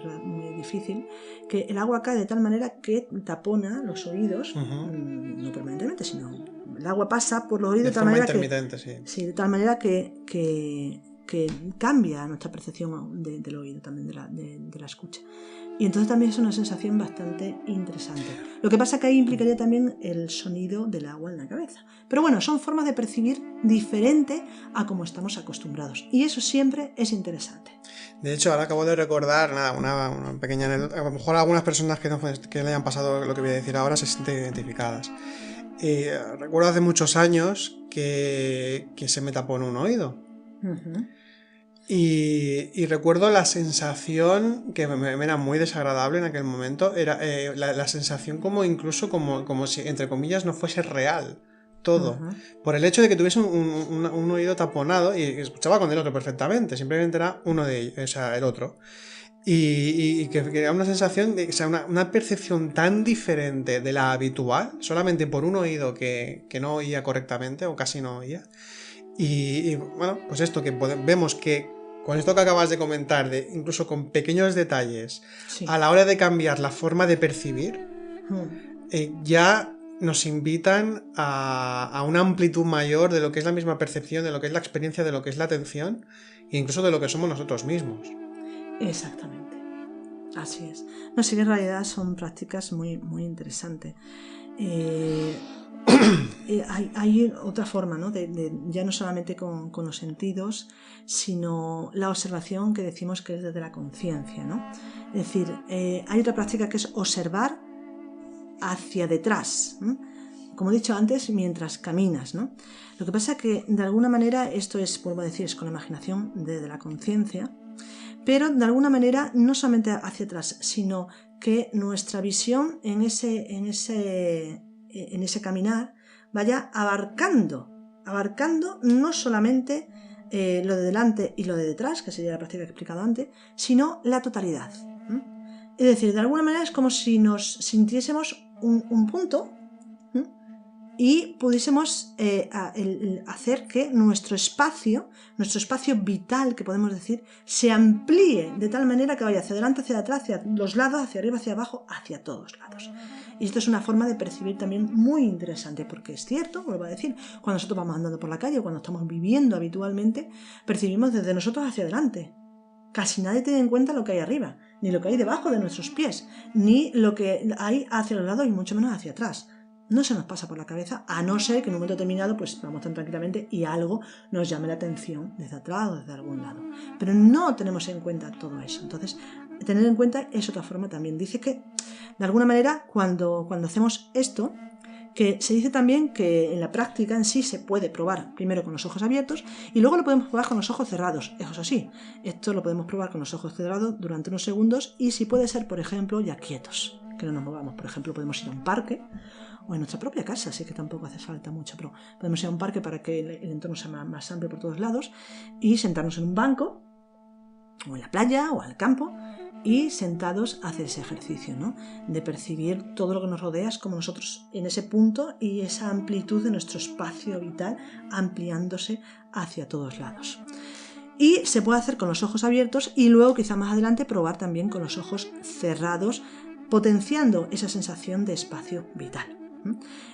Speaker 3: difícil, que el agua cae de tal manera que tapona los oídos, no permanentemente, sino el agua pasa por los oídos
Speaker 2: de tal manera intermitente,
Speaker 3: sí, de tal manera que cambia nuestra percepción del oído, también de la escucha. Y entonces también es una sensación bastante interesante. Lo que pasa que ahí implicaría también el sonido del agua en la cabeza. Pero bueno, son formas de percibir diferente a como estamos acostumbrados. Y eso siempre es interesante.
Speaker 2: De hecho, ahora acabo de recordar una pequeña anécdota. A lo mejor algunas personas que le hayan pasado lo que voy a decir ahora se sienten identificadas. Recuerdo hace muchos años que se me tapó en un oído. Y recuerdo la sensación que me era muy desagradable en aquel momento, era la sensación como incluso como si, entre comillas, no fuese real todo, por el hecho de que tuviese un oído taponado y escuchaba con el otro perfectamente, simplemente era uno de ellos, o sea, el otro. Y que era una sensación, o sea, una percepción tan diferente de la habitual, solamente por un oído que no oía correctamente o casi no oía. Y bueno, pues esto que vemos que con esto que acabas de comentar, incluso con pequeños detalles, sí, a la hora de cambiar la forma de percibir, ya nos invitan a una amplitud mayor de lo que es la misma percepción, de lo que es la experiencia, de lo que es la atención e incluso de lo que somos nosotros mismos.
Speaker 3: Exactamente, así es. No sé, en realidad son prácticas muy, muy interesantes. Hay otra forma, ¿no? Ya no solamente con los sentidos, sino la observación que decimos que es desde la conciencia, ¿no? Es decir, hay otra práctica que es observar hacia detrás, ¿no? Como he dicho antes, mientras caminas, ¿no? Lo que pasa es que de alguna manera esto es, vuelvo a decir, es con la imaginación desde la conciencia, pero de alguna manera no solamente hacia atrás, sino que nuestra visión en ese caminar vaya abarcando no solamente lo de delante y lo de detrás, que sería la práctica que he explicado antes, sino la totalidad. Es decir, de alguna manera es como si nos sintiésemos un punto y pudiésemos hacer que nuestro espacio vital, que podemos decir, se amplíe de tal manera que vaya hacia adelante, hacia atrás, hacia los lados, hacia arriba, hacia abajo, hacia todos lados. Y esto es una forma de percibir también muy interesante, porque es cierto, vuelvo a decir, cuando nosotros vamos andando por la calle o cuando estamos viviendo habitualmente, percibimos desde nosotros hacia adelante. Casi nadie tiene en cuenta lo que hay arriba, ni lo que hay debajo de nuestros pies, ni lo que hay hacia los lados y mucho menos hacia atrás. No se nos pasa por la cabeza, a no ser que en un momento determinado pues vamos tan tranquilamente y algo nos llame la atención desde atrás o desde algún lado. Pero no tenemos en cuenta todo eso. Entonces, tener en cuenta es otra forma también. Dice que, de alguna manera, cuando hacemos esto, que se dice también que en la práctica en sí se puede probar primero con los ojos abiertos y luego lo podemos probar con los ojos cerrados. Eso sí, esto lo podemos probar con los ojos cerrados durante unos segundos y si puede ser, por ejemplo, ya quietos, que no nos movamos. Por ejemplo, podemos ir a un parque o en nuestra propia casa, así que tampoco hace falta mucho, pero podemos ir a un parque para que el entorno sea más amplio por todos lados y sentarnos en un banco o en la playa o al campo y sentados hacer ese ejercicio, ¿no? De percibir todo lo que nos rodea como nosotros en ese punto y esa amplitud de nuestro espacio vital ampliándose hacia todos lados. Y se puede hacer con los ojos abiertos y luego quizá más adelante probar también con los ojos cerrados, potenciando esa sensación de espacio vital.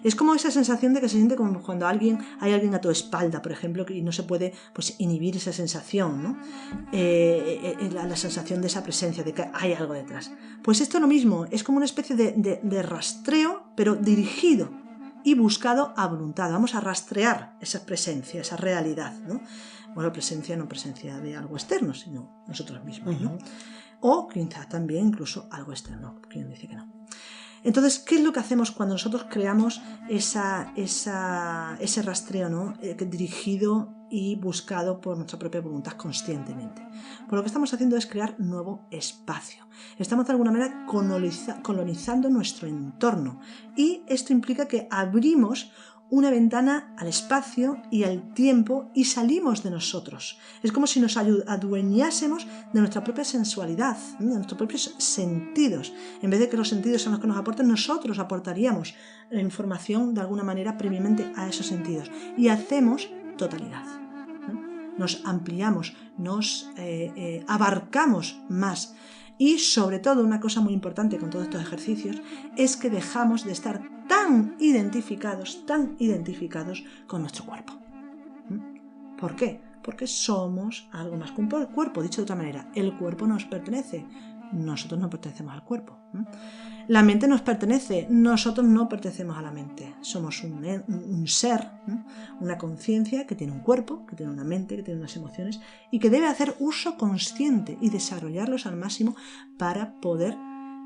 Speaker 3: Es como esa sensación de que se siente como cuando hay alguien a tu espalda, por ejemplo, y no se puede pues, inhibir esa sensación, ¿no? La sensación de esa presencia, de que hay algo detrás. Pues esto es lo mismo, es como una especie de rastreo, pero dirigido y buscado a voluntad. Vamos a rastrear esa presencia, esa realidad, ¿no? Bueno, presencia no presencia de algo externo, sino nosotros mismos, ¿no? O quizás también incluso algo externo, quien dice que no. Entonces, ¿qué es lo que hacemos cuando nosotros creamos ese rastreo, ¿no? Dirigido y buscado por nuestra propia voluntad conscientemente? Pues lo que estamos haciendo es crear nuevo espacio. Estamos de alguna manera colonizando nuestro entorno y esto implica que abrimos una ventana al espacio y al tiempo y salimos de nosotros. Es como si nos adueñásemos de nuestra propia sensualidad, de nuestros propios sentidos. En vez de que los sentidos sean los que nos aporten, nosotros aportaríamos información de alguna manera previamente a esos sentidos y hacemos totalidad. Nos ampliamos, nos abarcamos más. Y sobre todo, una cosa muy importante con todos estos ejercicios es que dejamos de estar tan identificados con nuestro cuerpo. ¿Por qué? Porque somos algo más que un cuerpo. Dicho de otra manera, el cuerpo nos pertenece, nosotros no pertenecemos al cuerpo. La mente nos pertenece, nosotros no pertenecemos a la mente. Somos un ser, una conciencia que tiene un cuerpo, que tiene una mente, que tiene unas emociones y que debe hacer uso consciente y desarrollarlos al máximo para poder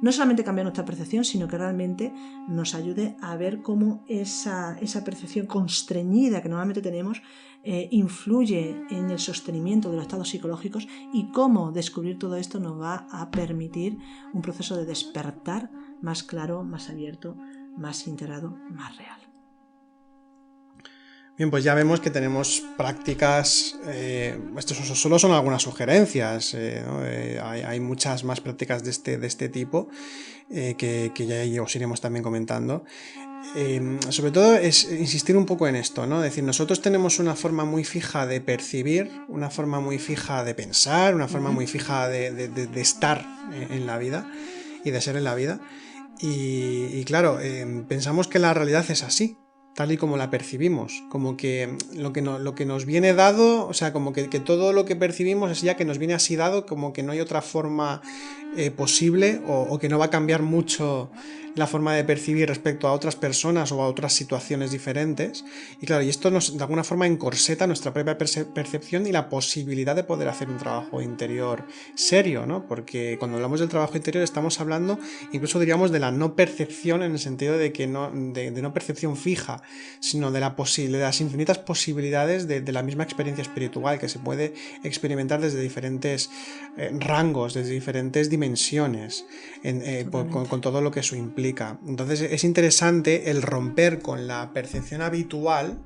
Speaker 3: no solamente cambiar nuestra percepción, sino que realmente nos ayude a ver cómo esa percepción constreñida que normalmente tenemos influye en el sostenimiento de los estados psicológicos y cómo descubrir todo esto nos va a permitir un proceso de despertar más claro, más abierto, más integrado, más real.
Speaker 2: Bien, pues ya vemos que tenemos prácticas, estos solo son algunas sugerencias, ¿no? Hay muchas más prácticas de este tipo que ya os iremos también comentando. Sobre todo es insistir un poco en esto, ¿no? Es decir, nosotros tenemos una forma muy fija de percibir, una forma muy fija de pensar, una forma muy fija de estar en la vida y de ser en la vida. Y claro, pensamos que la realidad es así, tal y como la percibimos, como que lo que nos viene dado, o sea, como que todo lo que percibimos es ya que nos viene así dado, como que no hay otra forma posible o que no va a cambiar mucho la forma de percibir respecto a otras personas o a otras situaciones diferentes. Y claro, y esto nos de alguna forma encorseta nuestra propia percepción y la posibilidad de poder hacer un trabajo interior serio, ¿no? Porque cuando hablamos del trabajo interior estamos hablando, incluso diríamos, de la no percepción, en el sentido de que de no percepción fija, sino de las infinitas posibilidades de la misma experiencia espiritual que se puede experimentar desde diferentes rangos, desde diferentes dimensiones, con todo lo que eso implica. Entonces es interesante el romper con la percepción habitual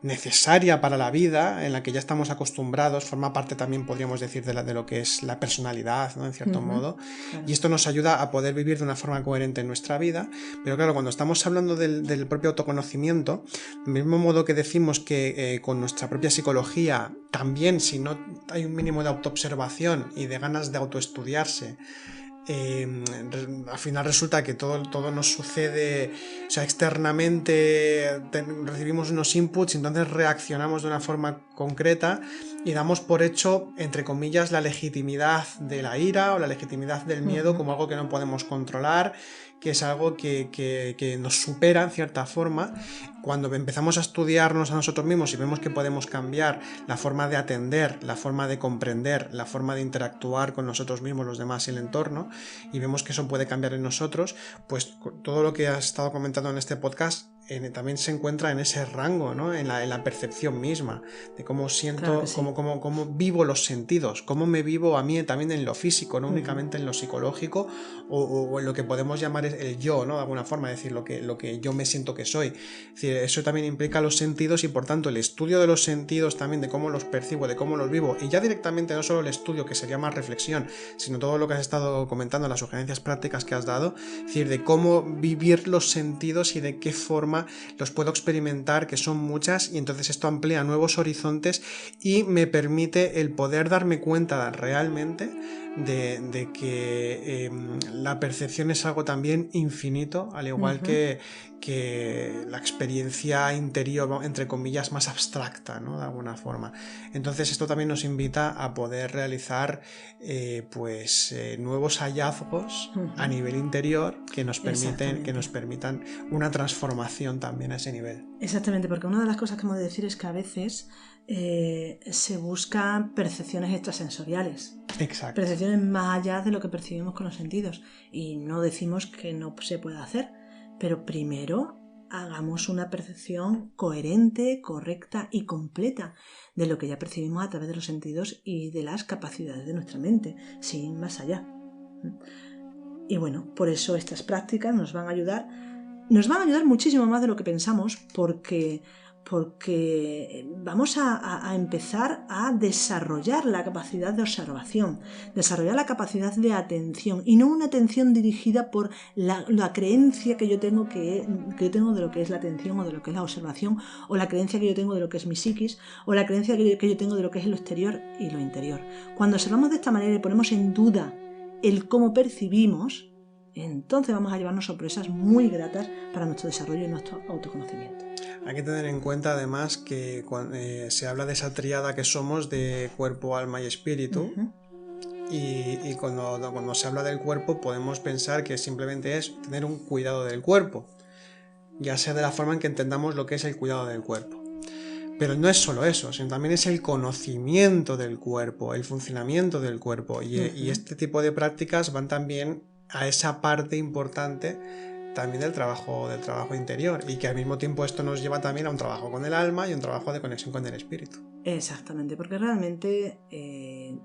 Speaker 2: necesaria para la vida, en la que ya estamos acostumbrados, forma parte también, podríamos decir, de lo que es la personalidad, ¿no? En cierto modo, y esto nos ayuda a poder vivir de una forma coherente en nuestra vida. Pero claro, cuando estamos hablando del propio autoconocimiento, del mismo modo que decimos que con nuestra propia psicología, también si no hay un mínimo de autoobservación y de ganas de autoestudiarse, al final resulta que todo nos sucede, o sea, externamente recibimos unos inputs y entonces reaccionamos de una forma concreta y damos por hecho, entre comillas, la legitimidad de la ira o la legitimidad del miedo como algo que no podemos controlar, que es algo que nos supera en cierta forma. Cuando empezamos a estudiarnos a nosotros mismos y vemos que podemos cambiar la forma de atender, la forma de comprender, la forma de interactuar con nosotros mismos, los demás y el entorno, y vemos que eso puede cambiar en nosotros, pues todo lo que has estado comentando en este podcast también se encuentra en ese rango, ¿no? En la percepción misma, de cómo siento,
Speaker 3: Claro que sí.
Speaker 2: cómo vivo los sentidos, cómo me vivo a mí también en lo físico, no únicamente en lo psicológico o en lo que podemos llamar el yo, ¿no? De alguna forma, es decir, lo que yo me siento que soy. Es decir, eso también implica los sentidos y por tanto el estudio de los sentidos también, de cómo los percibo, de cómo los vivo, y ya directamente no solo el estudio, que sería más reflexión, sino todo lo que has estado comentando, las sugerencias prácticas que has dado, es decir, de cómo vivir los sentidos y de qué forma los puedo experimentar, que son muchas, y entonces esto amplía nuevos horizontes y me permite el poder darme cuenta realmente de que la percepción es algo también infinito, al igual que la experiencia interior, entre comillas, más abstracta, ¿no? De alguna forma. Entonces esto también nos invita a poder realizar nuevos hallazgos a nivel interior que nos permitan una transformación también a ese nivel.
Speaker 3: Exactamente, porque una de las cosas que hemos de decir es que a veces se buscan percepciones extrasensoriales.
Speaker 2: Exacto.
Speaker 3: Percepciones más allá de lo que percibimos con los sentidos. Y no decimos que no se pueda hacer, pero primero hagamos una percepción coherente, correcta y completa de lo que ya percibimos a través de los sentidos y de las capacidades de nuestra mente, sin más allá. Y bueno, por eso estas prácticas nos van a ayudar muchísimo más de lo que pensamos, porque vamos a empezar a desarrollar la capacidad de observación, desarrollar la capacidad de atención, y no una atención dirigida por la creencia que yo tengo de lo que es la atención o de lo que es la observación, o la creencia que yo tengo de lo que es mi psiquis, o la creencia que yo tengo de lo que es lo exterior y lo interior. Cuando observamos de esta manera y ponemos en duda el cómo percibimos, entonces vamos a llevarnos sorpresas muy gratas para nuestro desarrollo y nuestro autoconocimiento.
Speaker 2: Hay que tener en cuenta además que cuando se habla de esa tríada que somos de cuerpo, alma y espíritu, y cuando se habla del cuerpo podemos pensar que simplemente es tener un cuidado del cuerpo, ya sea de la forma en que entendamos lo que es el cuidado del cuerpo. Pero no es solo eso, sino también es el conocimiento del cuerpo, el funcionamiento del cuerpo, y este tipo de prácticas van también a esa parte importante también del trabajo interior, y que al mismo tiempo esto nos lleva también a un trabajo con el alma y un trabajo de conexión con el espíritu.
Speaker 3: Exactamente, porque realmente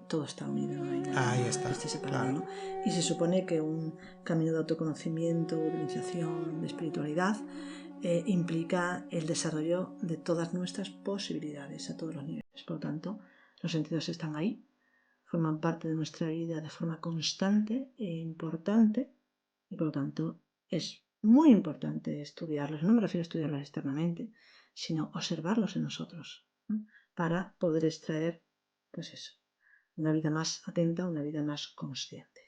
Speaker 3: todo está unido, no hay nada
Speaker 2: Ahí está,
Speaker 3: que esté separado,
Speaker 2: claro.
Speaker 3: ¿no? Y se supone que un camino de autoconocimiento, de iniciación, de espiritualidad, implica el desarrollo de todas nuestras posibilidades a todos los niveles. Por lo tanto, los sentidos están ahí, forman parte de nuestra vida de forma constante e importante, y por lo tanto es muy importante estudiarlos. No me refiero a estudiarlos externamente, sino observarlos en nosotros, ¿no? Para poder extraer, pues eso, una vida más atenta, una vida más consciente.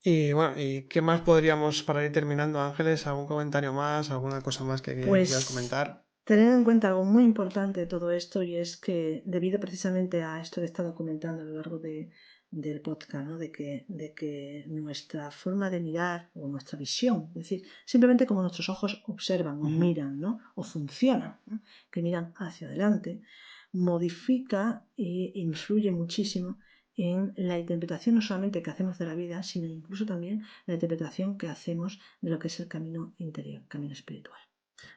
Speaker 2: Y bueno, ¿y qué más podríamos, para ir terminando, Ángeles? ¿Algún comentario más? ¿Alguna cosa más que quieras
Speaker 3: Pues
Speaker 2: comentar?
Speaker 3: tener en cuenta algo muy importante de todo esto, y es que debido precisamente a esto que he estado comentando a lo largo del podcast, ¿no? de que nuestra forma de mirar o nuestra visión, es decir, simplemente como nuestros ojos observan o miran, ¿no? O funcionan, ¿no? Que miran hacia adelante, modifica e influye muchísimo en la interpretación no solamente que hacemos de la vida, sino incluso también la interpretación que hacemos de lo que es el camino interior, camino espiritual.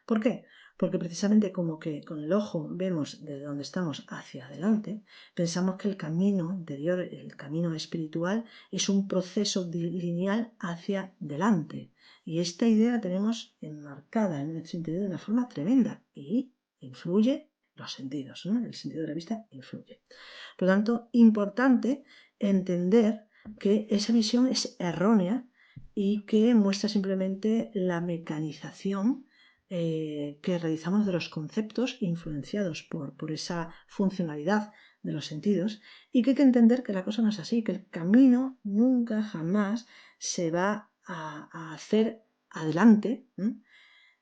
Speaker 3: ¿Por qué? Porque precisamente como que con el ojo vemos desde donde estamos hacia adelante, pensamos que el camino interior, el camino espiritual, es un proceso lineal hacia adelante. Y esta idea la tenemos enmarcada en nuestro interior de una forma tremenda y influye los sentidos, ¿no? El sentido de la vista influye. Por lo tanto, importante entender que esa visión es errónea y que muestra simplemente la mecanización que realizamos de los conceptos influenciados por esa funcionalidad de los sentidos, y que hay que entender que la cosa no es así, que el camino nunca jamás se va a hacer adelante, ¿eh?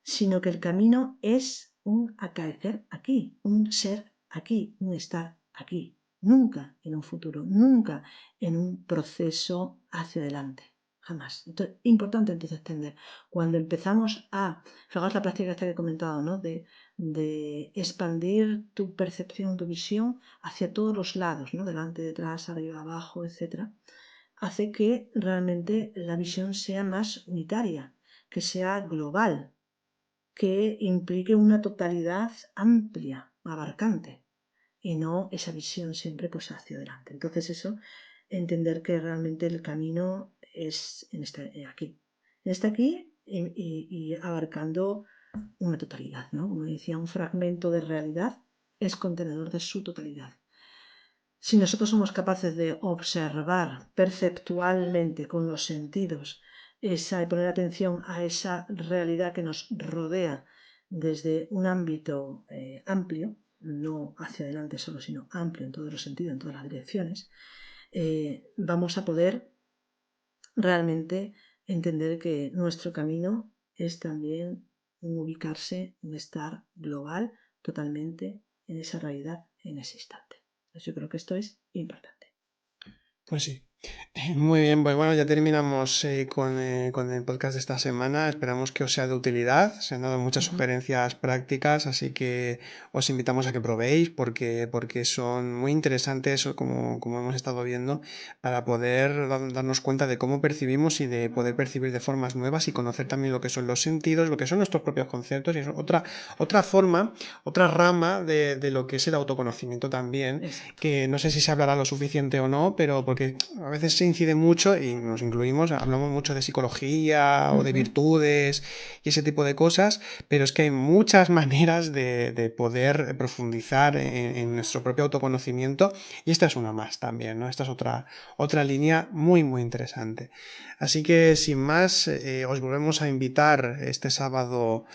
Speaker 3: Sino que el camino es un acaecer aquí, un ser aquí, un estar aquí, nunca en un futuro, nunca en un proceso hacia adelante. Jamás. Entonces, importante entonces entender. Cuando empezamos fijaos la práctica esta que he comentado, ¿no? De expandir tu percepción, tu visión hacia todos los lados, ¿no? Delante, detrás, arriba, abajo, etc. Hace que realmente la visión sea más unitaria, que sea global. que implique una totalidad amplia, abarcante, y no esa visión siempre pues hacia adelante. Entonces eso, entender que realmente el camino es aquí y abarcando una totalidad, ¿no? Como decía, un fragmento de realidad es contenedor de su totalidad. Si nosotros somos capaces de observar perceptualmente con los sentidos y poner atención a esa realidad que nos rodea desde un ámbito amplio, no hacia adelante solo, sino amplio en todos los sentidos, en todas las direcciones, vamos a poder realmente entender que nuestro camino es también ubicarse, un estar global totalmente en esa realidad, en ese instante. Entonces yo creo que esto es importante.
Speaker 2: Pues sí. Muy bien, pues bueno, ya terminamos con el podcast de esta semana. Esperamos que os sea de utilidad. Se han dado muchas sugerencias prácticas, así que os invitamos a que probéis porque son muy interesantes, como hemos estado viendo, para poder darnos cuenta de cómo percibimos y de poder percibir de formas nuevas y conocer también lo que son los sentidos, lo que son nuestros propios conceptos y es otra forma, otra rama de lo que es el autoconocimiento también,
Speaker 3: Exacto.
Speaker 2: que no sé si se hablará lo suficiente o no, pero porque a veces se incide mucho y nos incluimos, hablamos mucho de psicología o de virtudes y ese tipo de cosas, pero es que hay muchas maneras de poder profundizar en nuestro propio autoconocimiento y esta es una más también, ¿no? Esta es otra línea muy muy interesante. Así que sin más, os volvemos a invitar este sábado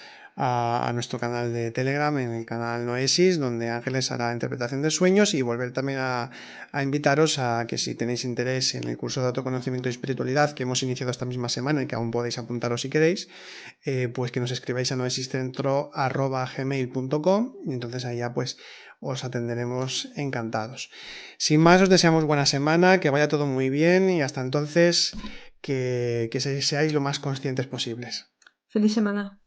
Speaker 2: a nuestro canal de Telegram, en el canal Noesis, donde Ángeles hará interpretación de sueños y volver también a invitaros a que si tenéis interés en el curso de autoconocimiento y espiritualidad que hemos iniciado esta misma semana y que aún podéis apuntaros si queréis, pues que nos escribáis a noesiscentro@gmail.com y entonces ahí ya pues os atenderemos encantados. Sin más, os deseamos buena semana, que vaya todo muy bien y hasta entonces que seáis lo más conscientes posibles.
Speaker 3: Feliz semana.